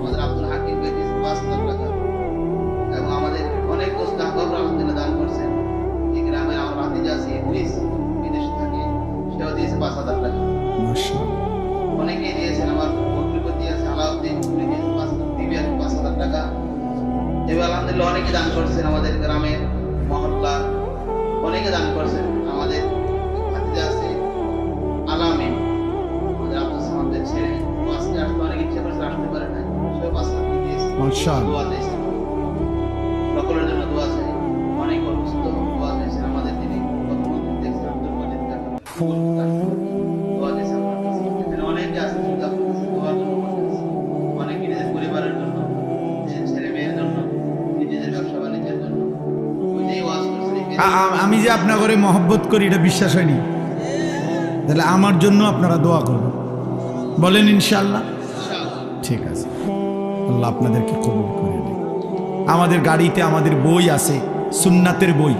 S2: আমাদের আব্দুল হাকিম ভাই দিয়েছেন 5,000 টাকা। এবং আমাদের অনেক দোস্ত আলহামদুলিল্লাহ দান করছেন। এই গ্রামে আমার ভাতিজা আছে ইদ্রিস, বিদেশে থাকে, সেও দিয়েছে 5,000 টাকা।
S1: মাশাআল্লাহ।
S2: অনেকেই দিয়েছেন। আমার মন্ত্রীপতি আছে আলাউদ্দিন, উনি দিয়েছেন 5,000 টাকা। এবার আলহামদুলিল্লাহ অনেকে দান করছেন। আমাদের গ্রামের মহল্লা অনেকে দান করছেন। আমাদের ভাতিজা আছে আলামিন, আমাদের আব্দুল সামাদের ছেলে, আজকে আসতে অনেক ইচ্ছা করছে, আসতে পারে না, সেও 5,000 দিয়েছে।
S1: মাশাআল্লাহ।
S2: দোয়া দিয়েছেন, সকলের জন্য দোয়া চাই। অনেক অসুস্থ, দোয়া দিয়েছেন। আমাদের তিনি প্রধানমন্ত্রী দেখছেন আব্দুল মজিদ কাকা, দোয়া দিয়েছেন আমার কাছে। এখানে অনেকে আছে চিন্তা করতেছে, দোয়ার জন্য করতেছে। অনেকে নিজের পরিবারের জন্য, নিজের ছেলে মেয়ের জন্য, নিজেদের ব্যবসা বাণিজ্যের জন্য। ওই যে ওয়াজ করছেন,
S1: আমি যে আপনার ঘরে মহব্বত করি এটা বিশ্বাস হয়নি? তাহলে আমার জন্য আপনারা দোয়া করবেন, বলেন ইনশাআল্লাহ। ঠিক আছে, আল্লাহ আপনাদেরকে কবুল করে নেন। আমাদের গাড়িতে আমাদের বই আছে, সুন্নাতের বই।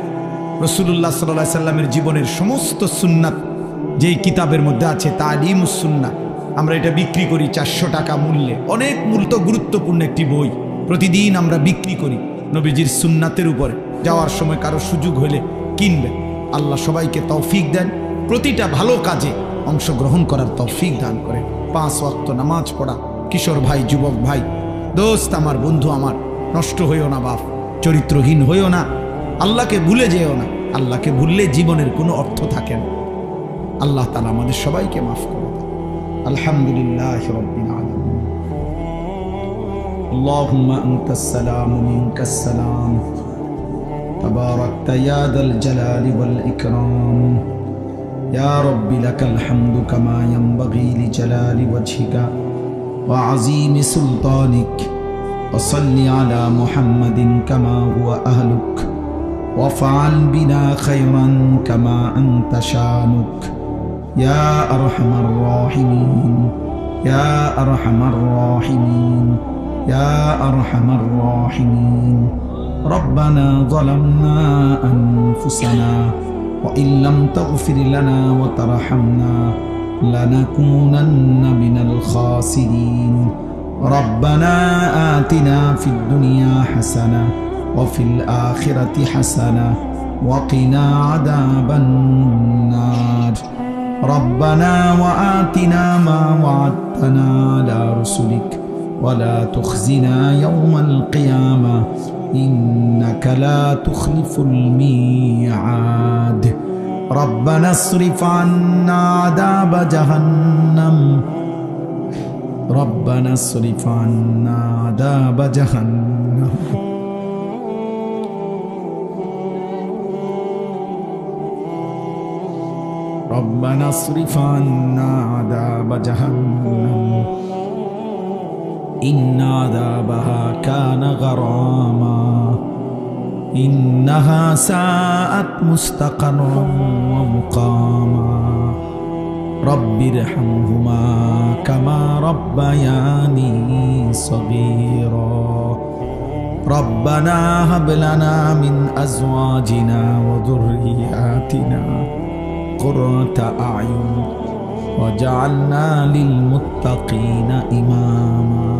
S1: রাসূলুল্লাহ সাল্লাল্লাহু আলাইহি সাল্লামের জীবনের সমস্ত সুন্নাত যেই কিতাবের মধ্যে আছে, তালিমুস সুন্নাহ। আমরা এটা বিক্রি করি 400 টাকা মূল্যে। অনেক গুরুত্বপূর্ণ একটি বই, প্রতিদিন আমরা বিক্রি করি নবীজির সুন্নাতের উপরে। যাওয়ার সময় কারো সুযোগ হলে কিনবেন। আল্লাহ সবাইকে তৌফিক দেন, প্রতিটা ভালো কাজে অংশগ্রহণ করার তৌফিক দান করে। 5 ওয়াক্ত নামাজ পড়া, কিশোর ভাই, যুবক ভাই, দোস্ত আমার, বন্ধু আমার, নষ্ট হইও না বাপ, চরিত্রহীন হইও না, আল্লাহকে ভুলে যেও না। আল্লাহকে ভুললে জীবনের কোনো অর্থ থাকে না। আল্লাহ তাআলা আমাদের সবাইকে মাফ করে দেন। আলহামদুলিল্লাহ রাব্বিল আলামিন। আল্লাহুম্মা আনতাস সালাম মিনকাস সালাম, তাবারাকতা ইয়া যাল জালালি ওয়াল ইকরাম। ইয়া রাব্বি লাকাল হামদু কামা ইয়ানবাগি লিজালালি ওয়াজহিকা ওয়া আযীমি সুলতানিক। وصل على محمد كما هو أهلك وفعل بنا خيرا كما أنت شانك يا أرحم الراحمين يا أرحم الراحمين يا أرحم الراحمين. ربنا ظلمنا أنفسنا وإن لم تغفر لنا وترحمنا لنكونن من الخاسرين. ربنا آتنا في الدنيا حسنة وفي الآخرة حسنة وقنا عذاب النار. ربنا وآتنا ما وعدتنا على رسلك ولا تخزنا يوم القيامة إنك لا تخلف الميعاد. ربنا اصرف عنا عذاب جهنم ربنا اصرف عنا عذاب جهنم ربنا اصرف عنا عذاب جهنم إن عذابها كان غراما إنها ساءت مستقرا ومقاما رب ارحمهما كما ربياني صغيرا ربنا هب لنا من أزواجنا وذرياتنا قرة أعين وجعلنا للمتقين إماما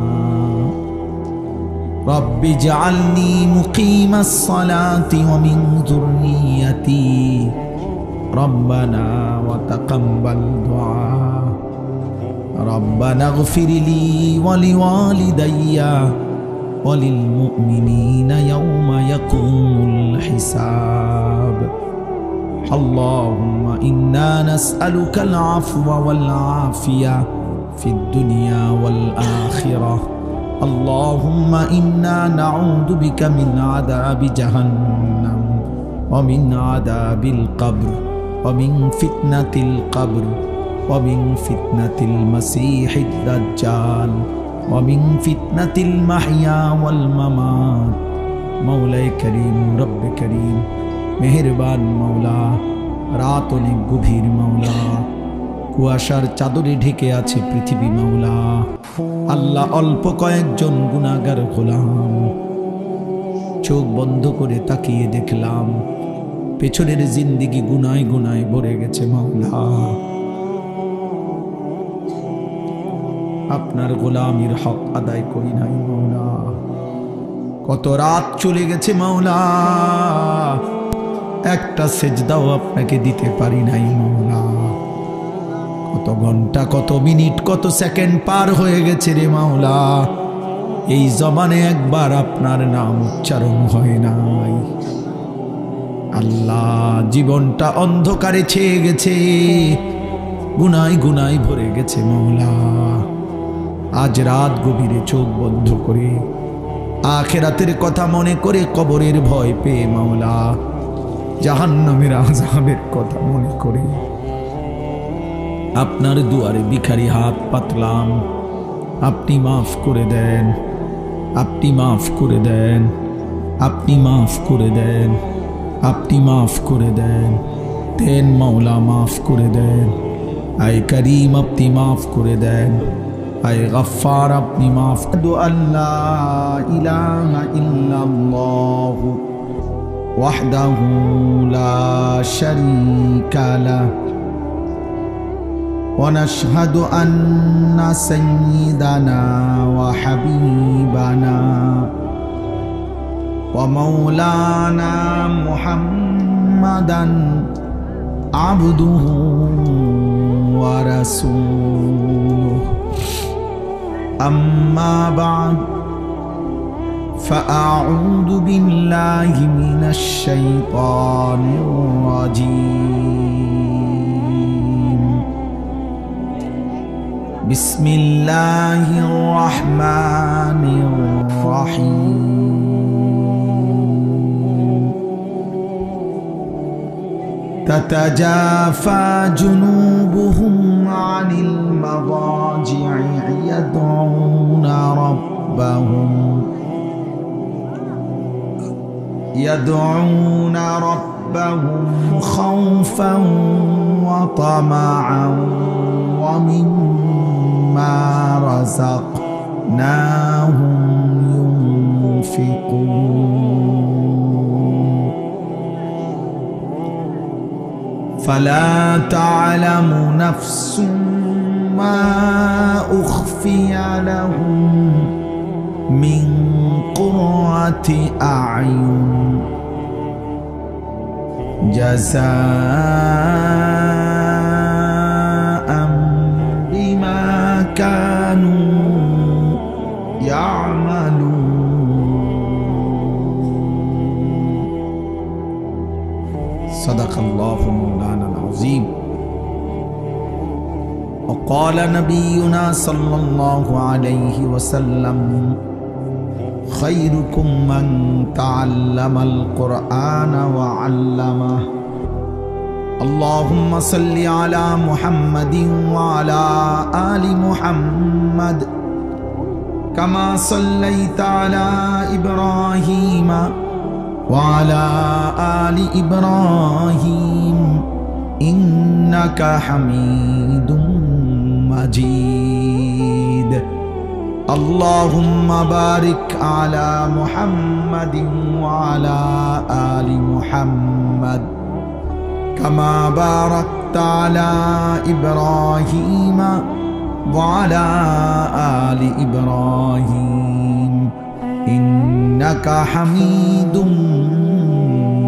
S1: رب اجعلني مقيم الصلاة ومن ذريتي ربنا وتقبل دعاء ربنا اغفر لي ولوالدي وللمؤمنين يوم يقوم الحساب اللهم إنا نسألك العفو والعافية في الدنيا والآخرة اللهم إنا نعوذ بك من عذاب جهنم ومن عذاب القبر ومن فتنة القبر ومن فتنة المسيح الدجال ومن فتنة المحيا والممات مولاي كريم رب كريم মেহেরবান মাওলা রাত অনেক গভীর মাওলা কুয়াশার চাদরে ঢেকে আছে পৃথিবী মাওলা আল্লাহ অল্প কয়েকজন গুনাহগার গোলাম চোখ বন্ধ করে তাকিয়ে দেখলাম পেছনের জিন্দেগি গুনায় গুনায় ভরে গেছে মাওলা আপনার গোলামির হক আদায় করি নাই মাওলা কত রাত চলে গেছে মাওলা একটা সেজদাও আপনাকে দিতে পারি নাই মাওলা কত ঘন্টা কত মিনিট কত সেকেন্ড পার হয়ে গেছে রে মাওলা এই জবানে একবার আপনার নাম উচ্চারণ হয় নাই আল্লাহ জীবনটা অন্ধকারে ছেয়ে গেছে গুনায় গুনায় ভরে গেছে মাওলা আজ রাত গভীরে চোখ বন্ধ করে আখিরাতের কথা মনে করে কবরের ভয় পেয়ে মাওলা জাহান্নামের আযাবের কথা মনে করে আপনার দুয়ারে ভিখারি হাত পাতলাম আপনি মাফ করে দেন আপনি মাফ করে দেন আপনি মাফ করে দেন আপনি মাফ করে দেন দেন মাওলা মাফ করে দেন আয় করিম আপনি মাফ করে দেন আয় গফফার আপনি মাফ দু আল্লাহ ইলাহা ইল্লাল্লাহ وحده لا شريك له ونشهد أن سيدنا وحبيبنا ومولانا محمدا عبده ورسوله أما بعد فأعوذ بالله من الشيطان الرجيم بسم الله الرحمن الرحيم تتجافى جنوبهم عن المضاجع يدعون ربهم خوفا وطمعا ومما رزقناهم ينفقون فلا تعلم نفس ما أخفي لهم من قرة أعين جزاء بما كانوا يعملون صدق الله مولانا العظيم وقال نبينا صلى الله عليه وسلم خيركم من تعلم القرآن وعلمه اللهم صل على محمد وعلى آل محمد كما صليت على إبراهيم وعلى آل إبراهيم إنك حميد مجيد اللهم بارك على محمد وعلى آل محمد كما باركت على إبراهيم وعلى آل إبراهيم إنك حميد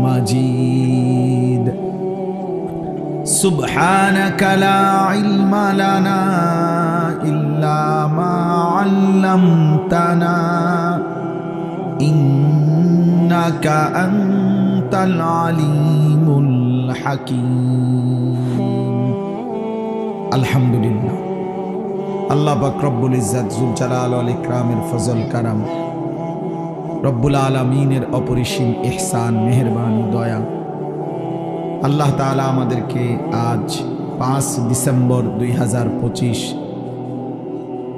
S1: مجيد سبحانك لا علم لنا إلا ما علمتنا إنك أنت العليم الحكيم الحمد لله আল্লাহ পাক রব্বুল ইজ্জত জুল জালাল ওয়াল ইকরামের ফজল কারাম রব্বুল আলামিনের অপরিসীম ইহসান মেহেরবানি দয়া আল্লাহ তাআলা আমাদেরকে আজ 5 ডিসেম্বর 2025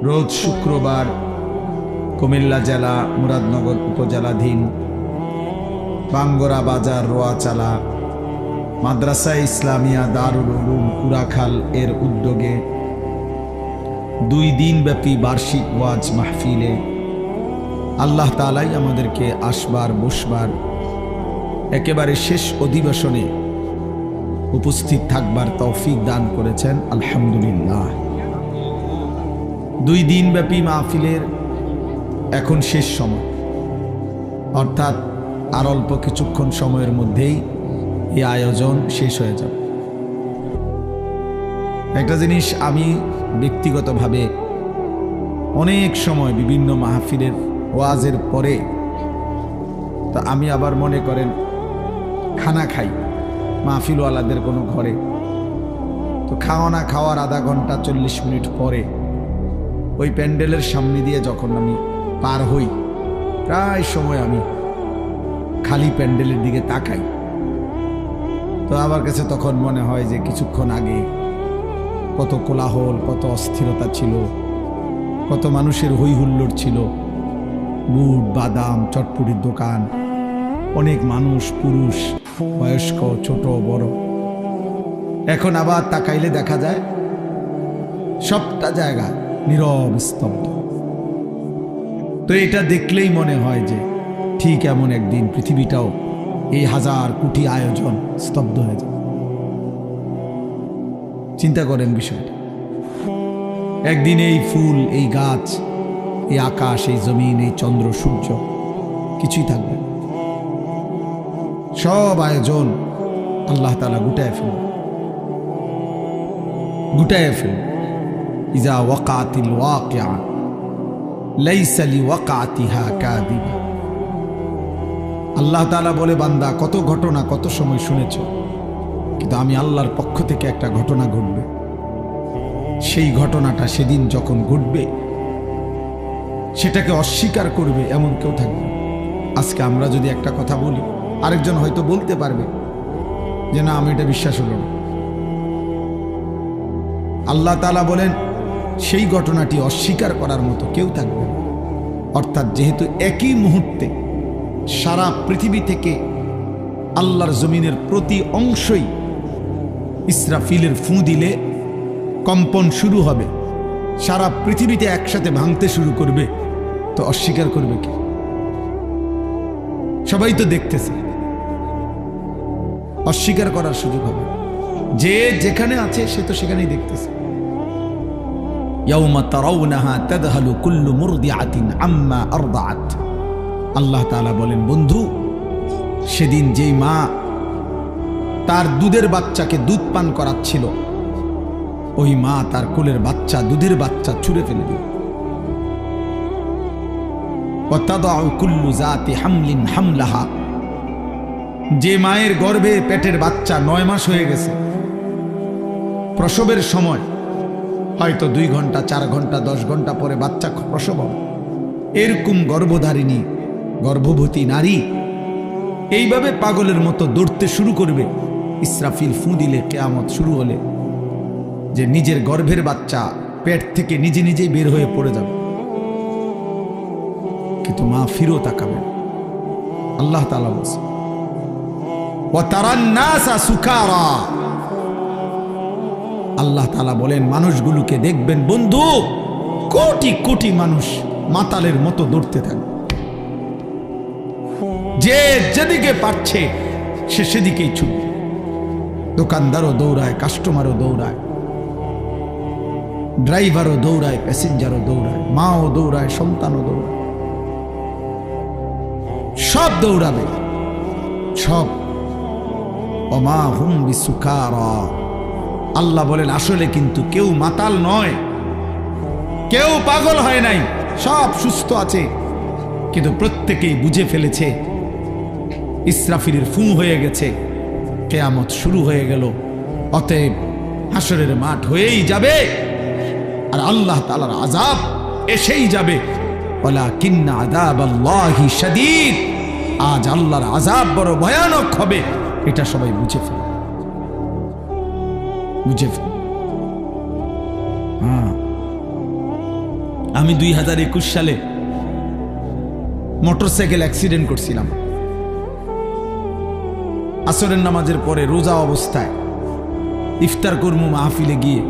S1: রোজ শুক্রবার কুমিল্লা জেলা মুরাদনগর উপজেলাধীন বাঙ্গরা বাজার রোয়াচালা মাদ্রাসা ইসলামিয়া দারুল উলুম কুরাখাল এর উদ্যোগে 2 দিন ব্যাপী বার্ষিক ওয়াজ মাহফিলে আল্লাহ তাআলাই আমাদেরকে আসবার বসবার একেবারে শেষ অধিবেশনে উপস্থিত থাকবার তৌফিক দান করেছেন আলহামদুলিল্লাহ। 2 দিন ব্যাপী মাহফিলের এখন শেষ সময়, অর্থাৎ আর অল্প কিছুক্ষণ সময়ের মধ্যেই এই আয়োজন শেষ হয়ে যাবে। একটা জিনিস আমি ব্যক্তিগতভাবে অনেক সময় বিভিন্ন মাহফিলের ওয়াজের পরে তো আমি আবার মনে করেন খানা খাই মাহফিলওয়ালাদের কোনো ঘরে, তো খাওয়া খাওয়ার আধা ঘন্টা 40 মিনিট পরে ওই প্যান্ডেলের সামনে দিয়ে যখন আমি পার হই প্রায় সময় আমি খালি প্যান্ডেলের দিকে তাকাই, তো আমার কাছে তখন মনে হয় যে কিছুক্ষণ আগে কত কোলাহল, কত অস্থিরতা ছিল, কত মানুষের হই হুল্লোড় ছিল, বুট বাদাম চটপটির দোকান, অনেক মানুষ, পুরুষ বয়স্ক ছোট বড়। এখন আবার তাকাইলে দেখা যায় সবটা জায়গা নীরব স্তব্ধ। তো এটা দেখলেই মনে হয় যে ঠিক এমন একদিন পৃথিবীটাও এই 1000 কোটি আয়োজন স্তব্ধ হয়ে যায়। চিন্তা করেন বিষয়টা, একদিন এই ফুল, এই গাছ, এই আকাশ, এই জমিন, এই চন্দ্র সূর্য কিছুই থাকবে না। সব আয়োজন আল্লাহ তাআলা গুটায় ফেলবে। ইজা ওয়াকাতিল ওয়াকিআ লাইসা লিওয়াকাতিহা কাযিবা। আল্লাহ তাআলা বলে, বান্দা কত ঘটনা কত সময় শুনেছ, কিন্তু আমি আল্লাহর পক্ষ থেকে একটা ঘটনা ঘটবে, সেই ঘটনাটা সেদিন যখন ঘটবে সেটাকে অস্বীকার করবে এমন কেউ থাকবে। আজকে আমরা যদি একটা কথা বলি, আরেকজন হয়তো বলতে পারবে যে না, আমি এটা বিশ্বাস হলো না। আল্লাহ তাআলা বলেন সেই ঘটনাটি অস্বীকার করার মতো কেউ থাকবে না। অর্থাৎ যেহেতু একই মুহূর্তে সারা পৃথিবী থেকে আল্লাহর জমিনের প্রতি অংশই ইসরাফিলের ফু দিলে কম্পন শুরু হবে, সারা পৃথিবীতে একসাথে ভাঙতে শুরু করবে, তো অস্বীকার করবে কি? সবাই তো দেখতেছে, অস্বীকার করার সুযোগ হবে। যে যেখানে আছে সে তো সেখানেই দেখতেছে। ইয়াউমা তারাউনাহা তাযহালু কুল্লু মুরদিআতিন আম্মা আরদাআত। আল্লাহ তাআলা বলেন, বন্ধু, সেদিন যেই মা তার দুধের বাচ্চাকে দুধ পান করাচ্ছিল, ওই মা তার কোলের বাচ্চা, দুধের বাচ্চা ছুঁড়ে ফেলে দিল। ওয়া তাদাউ কুল্লু যাতি হামলিন হামলাহা। যে মায়ের গর্ভে পেটের বাচ্চা 9 মাস হয়ে গেছে, প্রসবের সময় হয়তো 2 ঘন্টা 4 ঘন্টা 10 ঘন্টা পরে বাচ্চা প্রসব হবে, এরকম গর্ভধারিণী গর্ভবতী নারী এইভাবে পাগলের মতো দৌড়তে শুরু করবে ইসরাফিল ফু দিলে, কিয়ামত শুরু হলে, যে নিজের গর্ভের বাচ্চা পেট থেকে নিজে নিজেই বের হয়ে পড়ে যাবে, কিন্তু মা ফিরও তাকাবে। আল্লাহ তাআলা বলছে ওয়া তারান নাসা সুকারা, আল্লাহ তাআলা বলেন মানুষগুলোকে দেখবেন বন্ধু, কোটি কোটি মানুষ মাতালের মতো দৌড়তে থাকবে, যে যেদিকে পারছে সে সেদিকেই ছুটবে। দোকানদারও দৌড়ায়, কাস্টমারও দৌড়ায়, ড্রাইভারও দৌড়ায়, প্যাসেঞ্জারও দৌড়ায়, মাও দৌড়ায়, সন্তানও দৌড়ায়, সব দৌড়াবে, সব। ওমা হুম বিসুকারা, আল্লাহ বলেন আসলে কিন্তু কেউ মাতাল নয়, কেউ পাগল হয় নাই, সব সুস্থ আছে, কিন্তু প্রত্যেকেই বুঝে ফেলেছে ইসরাফিলের ফু হয়ে গেছে, কিয়ামত শুরু হয়ে গেল, অতএব হাসরের মাঠ হয়েই যাবে আর আল্লাহ তাআলার আযাব এসেই যাবে। ওয়ালাকিন্না আযাবাল্লাহি শাদীদ, আজ আল্লাহর আযাব বড় ভয়ানক হবে, এটা সবাই বুঝে ফেলে, বুঝে ফেলে। হ্যাঁ, আমি 2021 সালে মোটরসাইকেল অ্যাক্সিডেন্ট করছিলাম। আসরের নামাজের পরে রোজা অবস্থায় ইফতার কর্ম মাহফিলে গিয়ে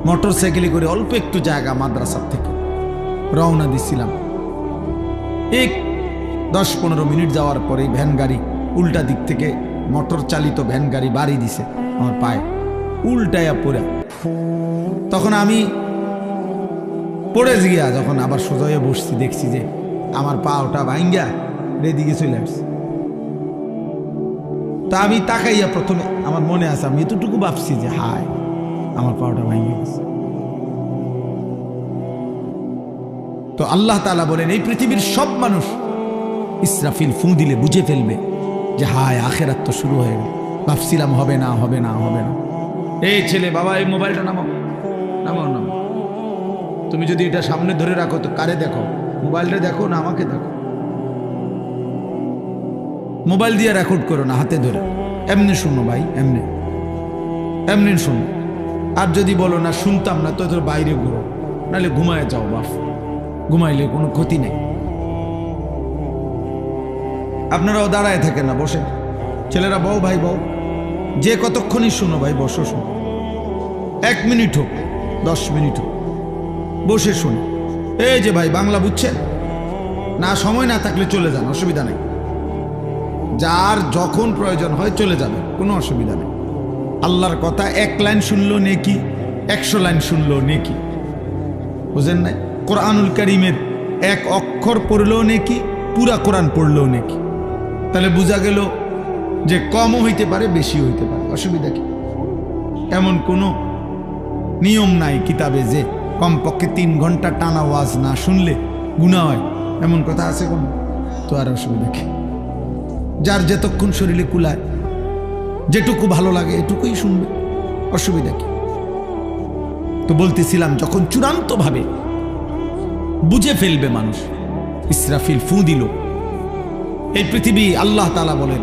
S1: মোটরসাইকেলে করে অল্প একটু জায়গা মাদ্রাসার থেকে রওনা দিছিলাম। 10-15 মিনিট যাওয়ার পরে ভ্যান গাড়ি উল্টা দিক থেকে মোটর চালিত ভ্যান গাড়ি বাড়ি দিছে আমার পায়ে, উল্টায়া পড়ে। তখন আমি পড়ে গিয়া যখন আবার সোজা হয়ে বসছি, দেখছি যে আমার পা ওটা ভাঙ্গা এদিকে চলে আসছে। তা আমি তাকাইয়া প্রথমে আমার মনে আছে, আমি এতটুকু ভাবছি যে হায় আমার পাওটা ভাঙ্গে গেছে। তো আল্লাহ তাআলা বলেন এই পৃথিবীর সব মানুষ ইসরাফিল ফু দিলে বুঝে ফেলবে যে হায় আখেরাত তো শুরু হয়ে গেল। ভাবছিলাম হবে না, হবে না, হবে না। এই ছেলে, বাবা এই মোবাইলটা নামাও, নামাও, নামাও। তুমি যদি এটা সামনে ধরে রাখো তো কারে দেখো? মোবাইলটা দেখো না আমাকে দেখো? মোবাইল দিয়ে রেকর্ড করো না, হাতে ধরে এমনি শুনো ভাই, এমনি এমনি শুনো। আর যদি বলো না শুনতাম না, তো তোর বাইরে ঘুরো, নাহলে ঘুমায় যাও। বাপ, ঘুমাইলে কোনো ক্ষতি নেই। আপনারাও দাঁড়ায় থাকেন না, বসে। ছেলেরা বউ, ভাই বউ, যে কতক্ষণই শুনো ভাই, বসো, শুনো। 1 মিনিট হোক, 10 মিনিট হোক, বসে শুনো। এই যে ভাই, বাংলা বুঝছেন না? সময় না থাকলে চলে যান, অসুবিধা নেই। যার যখন প্রয়োজন হয় চলে যাবে, কোনো অসুবিধা নেই। আল্লাহর কথা 1 লাইন শুনলো নেকি, 100 লাইন শুনলো নেকি, বুঝেন নাই? কোরআনুল কারীমের 1 অক্ষর পড়লেও নেকি, পুরা কোরআন পড়লেও নেকি। তাহলে বোঝা গেল যে কমও হইতে পারে, বেশি হইতে পারে, অসুবিধা কি? এমন কোনো নিয়ম নাই কিতাবে যে কমপক্ষে 3 ঘন্টা টানা ওয়াজ না শুনলে গুনাহ হয়, এমন কথা আছে কোন? তো আর অসুবিধা কি? যার যতক্ষণ শরীরে কুলায়, যেটুকু ভালো লাগে এটুকুই শুনবে, অসুবিধা কি? তো বলতেছিলাম, যখন চূড়ান্তভাবে বুঝে ফেলবে মানুষ, ইসরাফিল ফু দিল, এই পৃথিবী, আল্লাহ তাআলা বলেন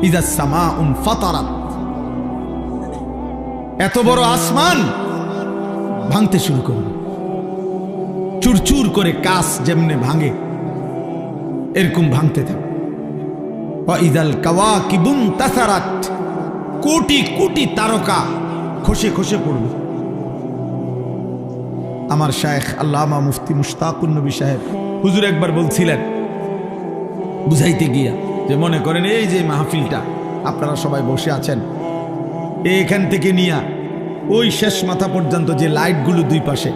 S1: ইযাস সামাউন ফাতারাত, এত বড় আসমান ভাঙতে শুরু করবে। চুরচুর করে কাঁচ যেমনে ভাঙে এরকম ভাঙতে থাকে। ওয়া ইযাল কাওয়াকিবুন তাসারাত, কোটি কোটি তারকা খসে খসে পড়বে। আমার শায়েখ আল্লামা মুফতি মুশতাকুন নবী সাহেব হুজুর একবার বলছিলেন বুঝাইতে গিয়া, যে মনে করেন এই যে মাহফিলটা আপনারা সবাই বসে আছেন, এইখান থেকে নিয়া ওই শেষ মাথা পর্যন্ত যে লাইটগুলো দুই পাশে,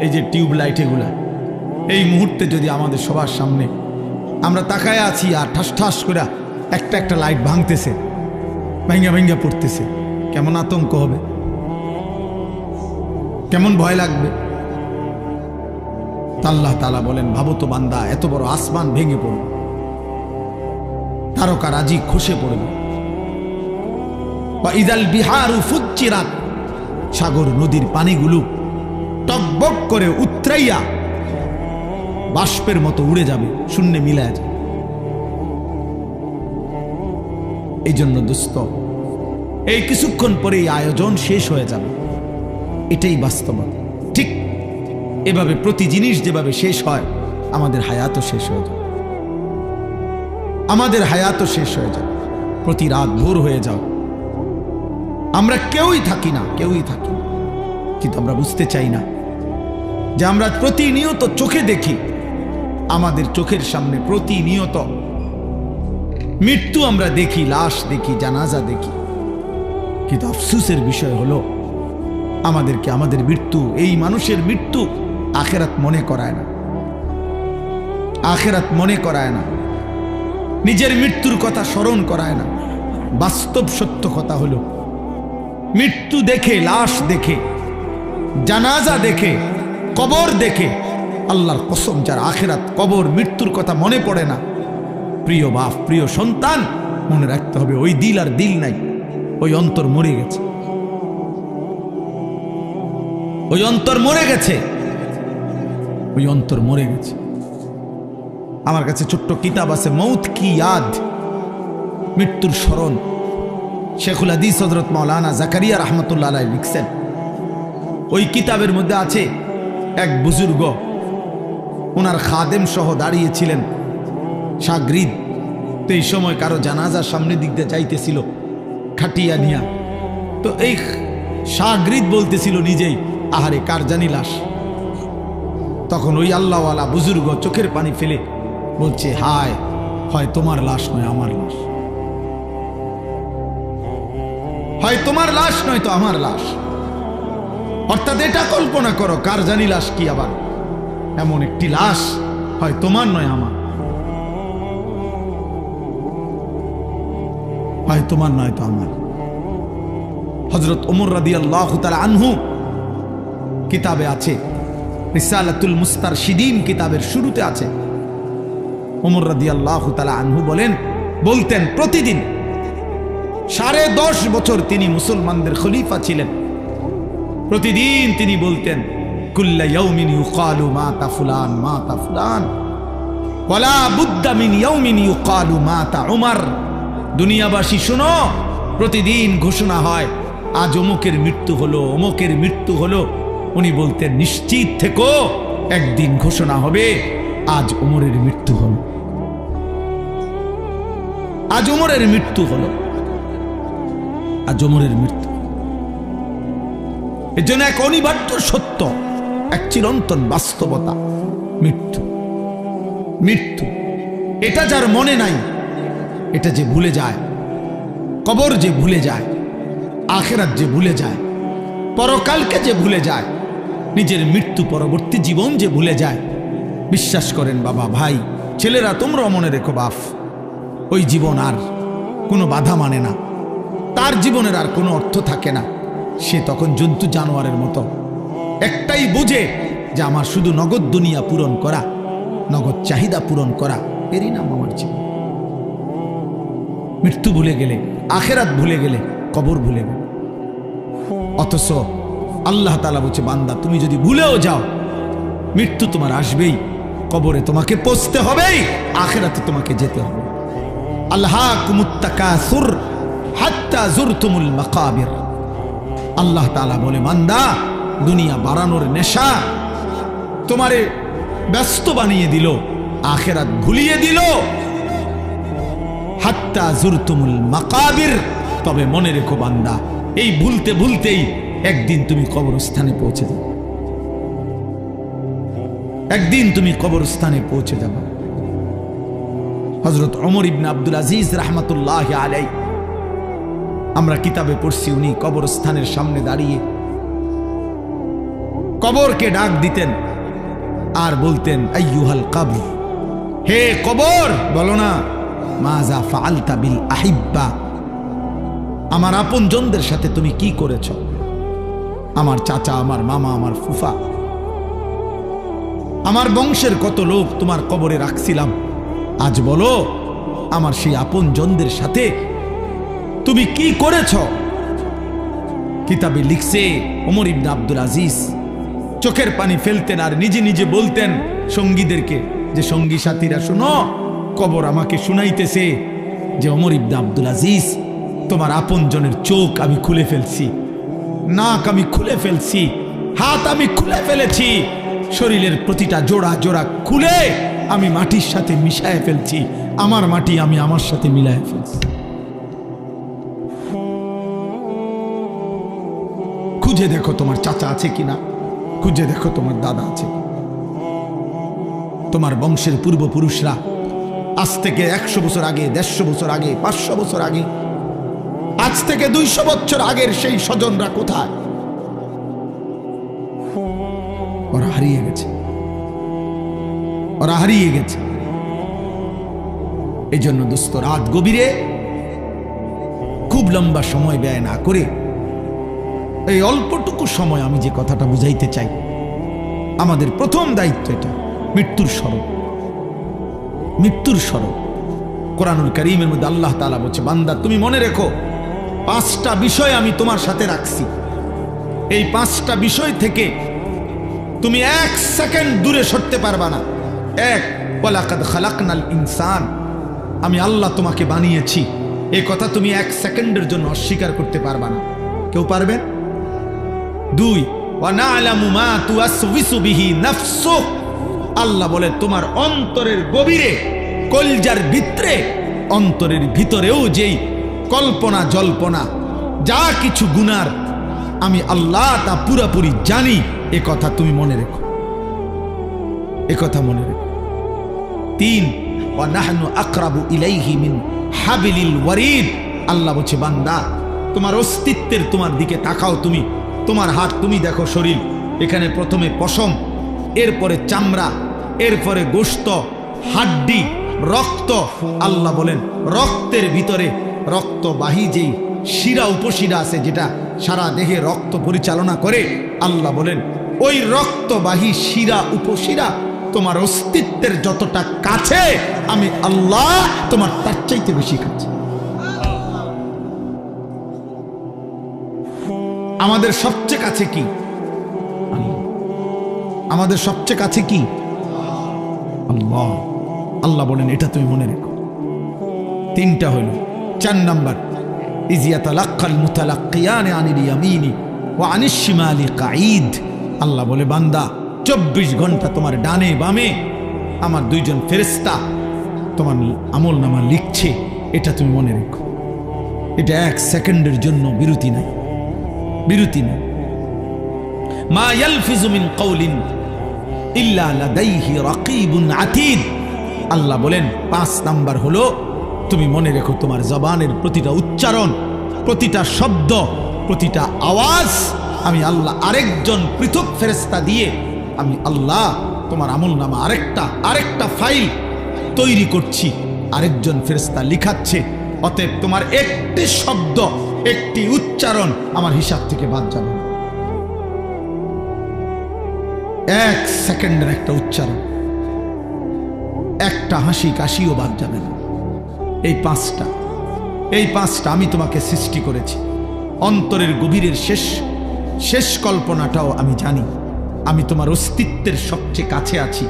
S1: এই যে টিউব লাইট, এগুলা এই মুহূর্তে যদি আমাদের সবার সামনে আমরা তাকায় আছি আর ঠাস ঠাস করে একটা একটা লাইট ভাঙতেছে, ভাঙ্গা ভাঙ্গা পড়তেছে, কেমন আতঙ্ক হবে, কেমন ভয় লাগবে? আল্লাহ তাআলা বলেন, ভাবো তো বান্দা, এত বড় আসমান ভেঙে পড়বে, তারকা রাজি খসে পড়বে। বা ইদাল বিহারু ফুজ্জিরাত, সাগর নদীর পানিগুলো টকবক করে উতরাইয়া বাষ্পের মতো উড়ে যাবে, শূন্যে মিলায় যাবে। এই জন্য দোস্ত, এই কিছুক্ষণ পরে এই আয়োজন শেষ হয়ে যাবে, এটাই বাস্তবতা। ঠিক এভাবে প্রতি জিনিস যেভাবে শেষ হয়, আমাদের হায়াতও শেষ হয়ে যাবে, আমাদের হায়াতও শেষ হয়ে যাবে। প্রতি রাত ভোর হয়ে যাও, আমরা কেউই থাকি না, কেউই থাকি না, কিন্তু আমরা বুঝতে চাই না যে আমরা প্রতিনিয়ত চোখে দেখি, আমাদের চোখের সামনে প্রতিনিয়ত মৃত্যু আমরা দেখি, লাশ দেখি, জানাজা দেখি, কিন্তু আফসোসের বিষয় হলো আমাদেরকে আমাদের মৃত্যু, এই মানুষের মৃত্যু আখেরাত মনে করায় না, আখেরাত মনে করায় না, নিজের মৃত্যুর কথা স্মরণ করায় না। বাস্তব সত্য কথা হলো, মৃত্যু দেখে, লাশ দেখে, জানাজা দেখে, কবর দেখে, আল্লাহর কসম যার আখেরাত, কবর, মৃত্যুর কথা মনে পড়ে না, প্রিয় বাপ, প্রিয় সন্তান, মনে রাখতে হবে ওই দিল আর দিল নাই, ওই অন্তর মরে গেছে, ওই অন্তর মরে গেছে, ওই অন্তর মরে গেছে। আমার কাছে ছোট্ট কিতাব আছে, মৌত কি ইয়াদ, মৃত্যুর স্মরণ। শেখুল হাদিস হযরত মাওলানা জাকারিয়া রাহমাতুল্লাহ আলাইহি লিখছেন। ওই কিতাবের মধ্যে আছে এক বুজুর্গ, ওনার খাদেম সহ দাঁড়িয়েছিলেন, শাগরিদ। তো এই সময় কারো জানাজার সামনে দিক দিয়ে যাইতেছিল খাটিয়া নিয়া, তো এই শাগরিদ বলতেছিল নিজেই, আহারে কার জানি লাশ। তখন ওই আল্লাহওয়ালা বুজুর্গ চোখের পানি ফেলে বলছে, হায়, হয় তোমার লাশ নয় আমার লাশ, হয় তোমার লাশ নয় তো আমার লাশ। অর্থাৎ এটা কল্পনা করো, কার জানি লাশ কি, আবার এমন একটি লাশ হয় তোমার নয় আমার, হয় তোমার নয় তো আমার। হযরত ওমর রাদিয়াল্লাহু তাআলা আনহু কিতাবে আছে, রিসালাতুল মুস্তারশিদিন কিতাবের শুরুতে আছে, ওমর রাদিয়াল্লাহু তাআলা আনহু বলতেন প্রতিদিন 10.5 বছর তিনি মুসলমানদের খলিফা ছিলেন, প্রতিদিন তিনি বলতেন, কুল্লা ইয়াউমিন ইউকালু মাতা ফুলান মাতা ফুলান ওয়ালা বুদ্দা মিন ইয়াউমিন ইউকালু মাতা উমর। দুনিয়াবাসী শুনো, প্রতিদিন ঘোষণা হয় আজ অমুকের মৃত্যু হলো, অমুকের মৃত্যু হলো। উনি বলতেন, নিশ্চিত থেকো, একদিন ঘোষণা হবে আজ ওমরের মৃত্যু হলো, আজ ওমরের মৃত্যু হলো, আজ ওমরের মৃত্যু। এর জন্য এক অনিবার্য সত্য, এক চিরন্তন বাস্তবতা, মৃত্যু। মৃত্যু এটা যার মনে নাই, এটা যে ভুলে যায়, কবর যে ভুলে যায়, আখিরাত যে ভুলে যায়, পরকালকে যে ভুলে যায়, নিজের মৃত্যু পরবর্তী জীবন যে ভুলে যায়, বিশ্বাস করেন বাবা, ভাই, ছেলেরা, তোমরাও মনে রেখো বাপ, ওই জীবন আর কোনো বাধা মানে না, তার জীবনের আর কোনো অর্থ থাকে না। সে তখন জন্তু জানোয়ারের মতো, একটাই বুঝে যে আমার শুধু নগদ দুনিয়া পূরণ করা, নগদ চাহিদা পূরণ করা, এরই নাম আমার জীবন। মৃত্যু ভুলে গেলে, আখেরাত ভুলে গেলে, কবর ভুলে গেলে। অথচ আল্লাহ তাআলা বলছে, বান্দা তুমি যদি ভুলেও যাও, মৃত্যু তোমার আসবেই, কবরে তোমাকে পৌঁছতে হবেই, আখেরাতে তোমাকে যেতে হবে। আলহাকুমুত তাকাসুর হাত্তা যুরতুমুল মাকাবির। আল্লাহ তাআলা বলে, বান্দা, দুনিয়া বাড়ানোর নেশা তোমারে ব্যস্ত বানিয়ে দিল, আখেরাত ভুলিয়ে দিল। হাত্তা যুরতুমুল মাকাবির। তবে মনে রেখো বান্দা, এই ভুলতে ভুলতেই একদিন তুমি কবরস্থানে পৌঁছে যাবে, একদিন তুমি কবরস্থানে পৌঁছে যাবে। হযরত ওমর ইবনে আব্দুল আজিজ রাহমাতুল্লাহি আলাইহি, আমরা কিতাবে পড়ছি, উনি কবরস্থানের সামনে দাঁড়িয়ে কবরকে ডাক দিতেন আর বলতেন, আইয়ুহাল কবর, হে কবর, বলো না, মাযা ফাআলতা বিল আহিব্বা, আমার আপনজনদের সাথে তুমি কি করেছ? আমার চাচা, আমার মামা, আমার ফুফা, আমার বংশের কত লোক তোমার কবরে রাখছিলাম, আজ বলো আমার সেই আপনজনদের সাথে তুমি কি করেছ? কিতাবে লিখছে, ওমর ইবনে আব্দুল আজিজ চোখের পানি ফেলতেন আর নিজে নিজে বলতেন সঙ্গীদেরকে, যে সঙ্গী সাথীরা শুনো, কবর আমাকে শুনাইতেছে যে ওমর ইবনে আব্দুল আজিজ তোমার আপনজনের চোখ আমি খুলে ফেলছি, নাক আমি খুলে ফেলছি, হাত আমি খুলে ফেলেছি, শরীরের প্রতিটা জোড়া জোড়া খুলে আমি মাটির সাথে মিশায় ফেলছি। আমার মাটি আমি আমার সাথে মিলায় ফেলছি। খুঁজে দেখো তোমার চাচা আছে কিনা, খুঁজে দেখো তোমার দাদা আছে কিনা। তোমার বংশের পূর্বপুরুষরা আজ থেকে 100 বছর আগে, 150 বছর আগে, 500 বছর আগে, আজ থেকে 200 বছর আগের সেই স্বজনরা কোথায়? ওরা হারিয়ে গেছে, ওরা হারিয়ে গেছে। এই জন্য দোস্ত, রাত গভীরে খুব লম্বা সময় ব্যয় না করে এই অল্পটুকু সময় আমি যে কথাটা বুঝাইতে চাই, আমাদের প্রথম দায়িত্ব এটা মৃত্যুর স্মরণ। মৃত্যুর স্মরণ কোরআনুল কারীমের মধ্যে আল্লাহ তাআলা বলছে, বান্দা তুমি মনে রেখো 5টা বিষয় আমি তোমার সাথে রাখছি। এই 5টা বিষয় থেকে তুমি 1 সেকেন্ড দূরে সরতে পারবা না। 1, ওয়ালাকাদ খালাকনাল ইনসান, আমি আল্লাহ তোমাকে বানিয়েছি। এই কথা তুমি 1 সেকেন্ডের জন্য অস্বীকার করতে পারবা না। কেউ পারবেন? 2, ওয়া না'লামু মা তুওয়াসওয়িসু বিহি নাফসুক, আল্লাহ বলে তোমার অন্তরের গভীরে, কলজার ভিতরে, অন্তরের ভিতরেও যেই কল্পনা জল্পনা যা কিছু গুনার, আমি আল্লাহ তা পুরোপুরি জানি। এ কথা তুমি মনে রেখো, এ কথা মনে রেখো। 3, ওয়া নাহনু আকরাবু ইলাইহি মিন হাবিলিল ওয়ারিদ, আল্লাহ বলছে বান্দা তোমার অস্তিত্বের তোমার দিকে তাকাও, তুমি তোমার হাত তুমি দেখো, শরীর এখানে প্রথমে পশম, এরপরে চামড়া, এরপরে গোশত, হাড্ডি, রক্ত। আল্লাহ বলেন রক্তের ভিতরে রক্তবাহী যেই শিরা উপশিরা আছে, যেটা সারা দেহে রক্ত পরিচালনা করে, আল্লাহ বলেন ওই রক্তবাহী শিরা উপশিরা তোমার অস্তিত্বের যতটা কাছে, আমি আল্লাহ তোমার তার চাইতে বেশি কাছে। আমাদের সবচেয়ে কাছে কি? আমাদের সবচেয়ে কাছে কি? আল্লাহ। আল্লাহ বলেন এটা তুমি মনে রেখো। 3টা হলো। 4 নাম্বার, ইয ইয়াতালাক্কাল মুতালাক্কিয়ান আনিল ইয়ামিনি ওয়া আনিশ শিমালি কাঈদ, আল্লাহ বলে বান্দা 24 ঘন্টা তোমার ডানে বামে আমার 2 জন ফেরেশতা তোমার আমল নামা লিখছে। এটা তুমি মনে রেখো। এটা 1 সেকেন্ডের জন্য বিরতি নাই, বিরতি নাই। মা ইয়ালফিজু মিন কাওলিন ইল্লা লাদাইহি রাকিবুন আতীদ, আল্লাহ বলেন 5 নাম্বার হলো তুমি মনে রেখো তোমার জবানের প্রতিটা উচ্চারণ, প্রতিটা শব্দ, প্রতিটা আওয়াজ আমি আল্লাহ আরেকজন পৃথক ফেরেশতা দিয়ে আমি আল্লাহ তোমার আমলনামা আরেকটা ফাইল তৈরি করছি, আরেকজন ফেরেশতা লিখাচ্ছে। অতএব তোমার একটি শব্দ, একটি উচ্চারণ আমার হিসাব থেকে বাদ যাবে না। 1 সেকেন্ডের একটা উচ্চারণ, একটা হাসি কাশিও বাদ যাবে না। এই 5টা আমি তোমাকে সৃষ্টি করেছি। অন্তরের গভীরের শেষ কল্পনাটাও আমি জানি। আমি তোমার অস্তিত্বের সবচেয়ে কাছে আছি।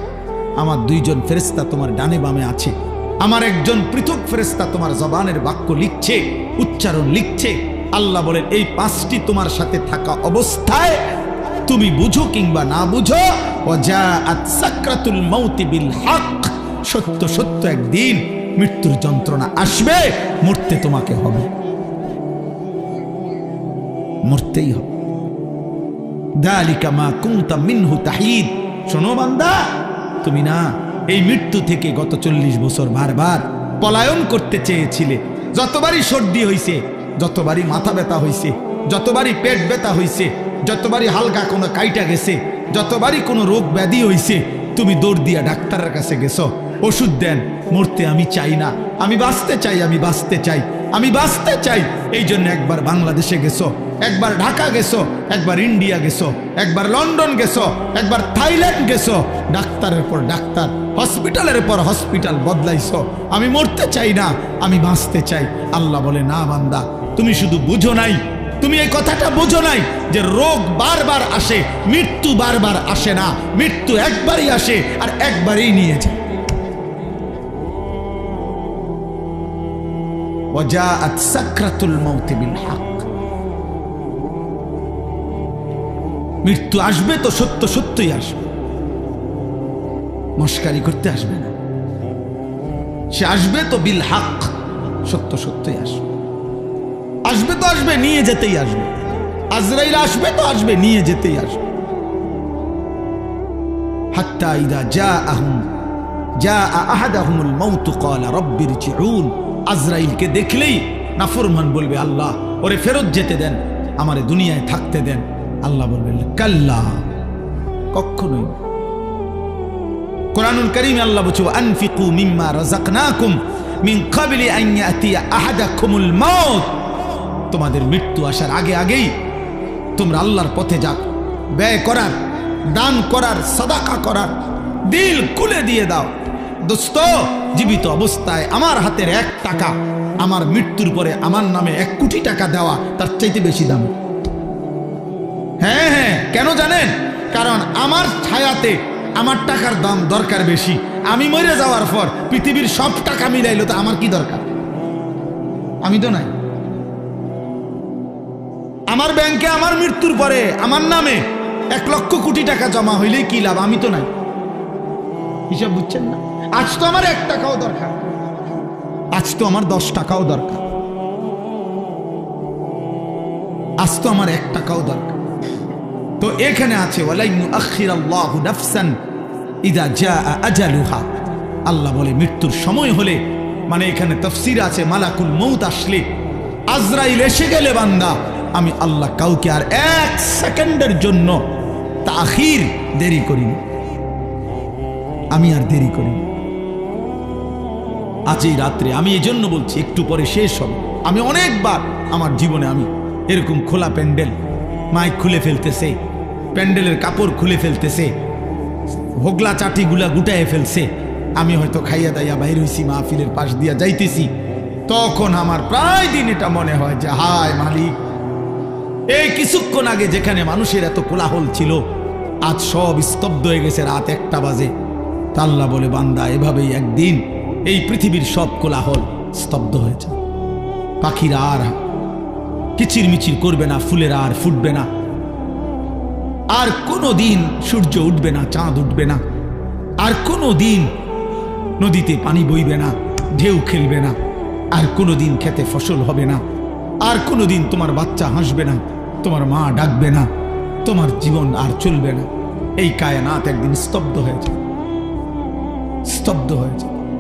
S1: আমার 2 জন ফেরেশতা তোমার ডানে বামে আছে। আমার একজন পৃথক ফেরেশতা তোমার জবানের বাক্য লিখছে, উচ্চারণ লিখছে। আল্লাহ বলেন এই 5টি তোমার সাথে থাকা অবস্থায় তুমি বুঝো কিংবা না বুঝো, ওয়াজাআত সাকরাতুল মাউতি বিল হক, সত্য সত্য একদিন মৃত্যুর যন্ত্রণা আসবে, মরতে তোমাকে হবে, মরতেই হবে। যালিকা মা কুনতা মিনহু তাহিদ, শোনো বান্দা, তুমি না এই মৃত্যু থেকে গত 40 বছর বারবার পলায়ন করতে চেয়েছিলে। যতবারই সর্দি হইছে, যতবারই মাথা ব্যথা হইছে, যতবারই পেট ব্যথা হইছে, যতবারই হালকা কোনো কাইটা গেছে, যতবারই কোনো রোগ ব্যাধি হইছে, তুমি দৌড় দিয়া ডাক্তারের কাছে গেছো, ওষুধ দেন। মরতে আমি চাই না, আমি বাঁচতে চাই, আমি বাঁচতে চাই, আমি বাঁচতে চাই। এই জন্য একবার বাংলাদেশে গেছো, একবার ঢাকা গেছো, একবার ইন্ডিয়া গেছো, একবার লন্ডন গেছো, একবার থাইল্যান্ড গেছো, ডাক্তারের পর ডাক্তার, হসপিটালের পর হসপিটাল বদলাইছো। আমি মরতে চাই না, আমি বাঁচতে চাই। আল্লাহ বলে না বান্দা, তুমি শুধু বুঝো নাই, তুমি এই কথাটা বুঝো নাই যে রোগ বারবার আসে, মৃত্যু বারবার আসে না। মৃত্যু একবারই আসে আর একবারই নিয়ে যায়। ওয়াজাআত সাকরাতুল মাউত বিল হক। মৃত্যু আসবে তো সত্য সত্যই আসবে, মস্কারি করতে আসবে না। সে আসবে তো বিল হক, সত্য সত্যই আসবে। আসবে তো আসবে, নিয়ে যেতেই আসবে। আজরাইল আসবে তো আসবে, নিয়ে যেতেই আসবে। হাত্তা ইযা জাআ আহাদাহুমুল মাউত ক্বালা রাব্বি ইরজিউন। আজরাইলকে দেখলেই নাফরমান বলবে, আল্লাহ ওরে ফেরত যেতে দেন, আমারে দুনিয়ায় থাকতে দেন। আল্লাহ বলবেন কাল্লা, কখনোই। কোরআনুল কারীমে আল্লাহ বলছে, আনফিকু মিম্মা রাযাকনাকুম মিন ক্বাবলি আন ইয়াতিয়া আহাদাকুমুল মাউত। তোমাদের মৃত্যু আসার আগে আগেই তোমরা আল্লাহর পথে যাও, ব্যয় করার, দান করার, সাদাকা করার, দিল খুলে দিয়ে দাও। দোস্ত, জীবিত অবস্থায় আমার হাতের 1 টাকা আমার মৃত্যুর পরে আমার নামে 1 কোটি টাকা দেওয়া তার চাইতে বেশি দাম। হ্যাঁ হ্যাঁ, কেন জানেন? কারণ আমার ছায়াতে আমার টাকার দাম দরকার বেশি। আমি মরে যাওয়ার পর পৃথিবীর সব টাকা মিলাইলো তো আমার কি দরকার? আমি তো নাই। আমার ব্যাংকে আমার মৃত্যুর পরে আমার নামে 1 লক্ষ কোটি টাকা জমা হইলেই কি লাভ? আমি তো নাই। হিসাব বুঝছেন না? আজ তো আমার 1 টাকাও দরকার, আজ তো আমার 10 টাকাও দরকার, আজ তো আমার 1 টাকাও দরকার। তো এখানে আছে ওয়ালা ইউআখিরাল্লাহু নাফসান ইযা জাআ আজালুহা। আল্লাহ বলে মৃত্যুর সময় হলে, মানে এখানে তাফসীর আছে মালাকুল মউত আসলে, আজরাইল এসে গেলে বান্দা, আমি আল্লাহ কাউকে আর 1 সেকেন্ডের জন্য তাখির দেরি করিনি, আমি আর দেরি করিনি। আজ এই রাত্রে আমি এই জন্য বলছি একটু পরে শেষ হবে। আমি অনেকবার আমার জীবনে আমি এরকম খোলা প্যান্ডেল, মাইক খুলে ফেলতেছে, প্যান্ডেলের কাপড় খুলে ফেলতেছে, হোগলা চাটিগুলা গুটায় ফেলছে, আমি হয়তো খাইয়া দাইয়া বাইর হইছি, মাহফিলের পাশ দিয়া যাইতেছি, তখন আমার প্রায় দিন এটা মনে হয় যে হায় মালিক, এই কিছুক্ষণ আগে যেখানে মানুষের এত কোলাহল ছিল, আজ সব স্তব্ধ হয়ে গেছে, রাত 1টা বাজে। তা আল্লাহ বলে বান্দা, এভাবেই একদিন এই পৃথিবীর সব কোলাহল স্তব্ধ হয়ে যায়। পাখিরা আর কিচির মিচির করবে না, ফুলেরা আর ফুটবে না, আর কোনো দিন সূর্য উঠবে না, চাঁদ উঠবে না, আর কোনো দিন নদীতে পানি বইবে না, ঢেউ খেলবে না, আর কোনো দিন খেতে ফসল হবে না, আর কোনো দিন তোমার বাচ্চা হাসবে না, তোমার মা ডাকবে না, তোমার জীবন আর চলবে না। এই কায়নাত একদিন স্তব্ধ হয়ে যায়, স্তব্ধ হয়ে যায়।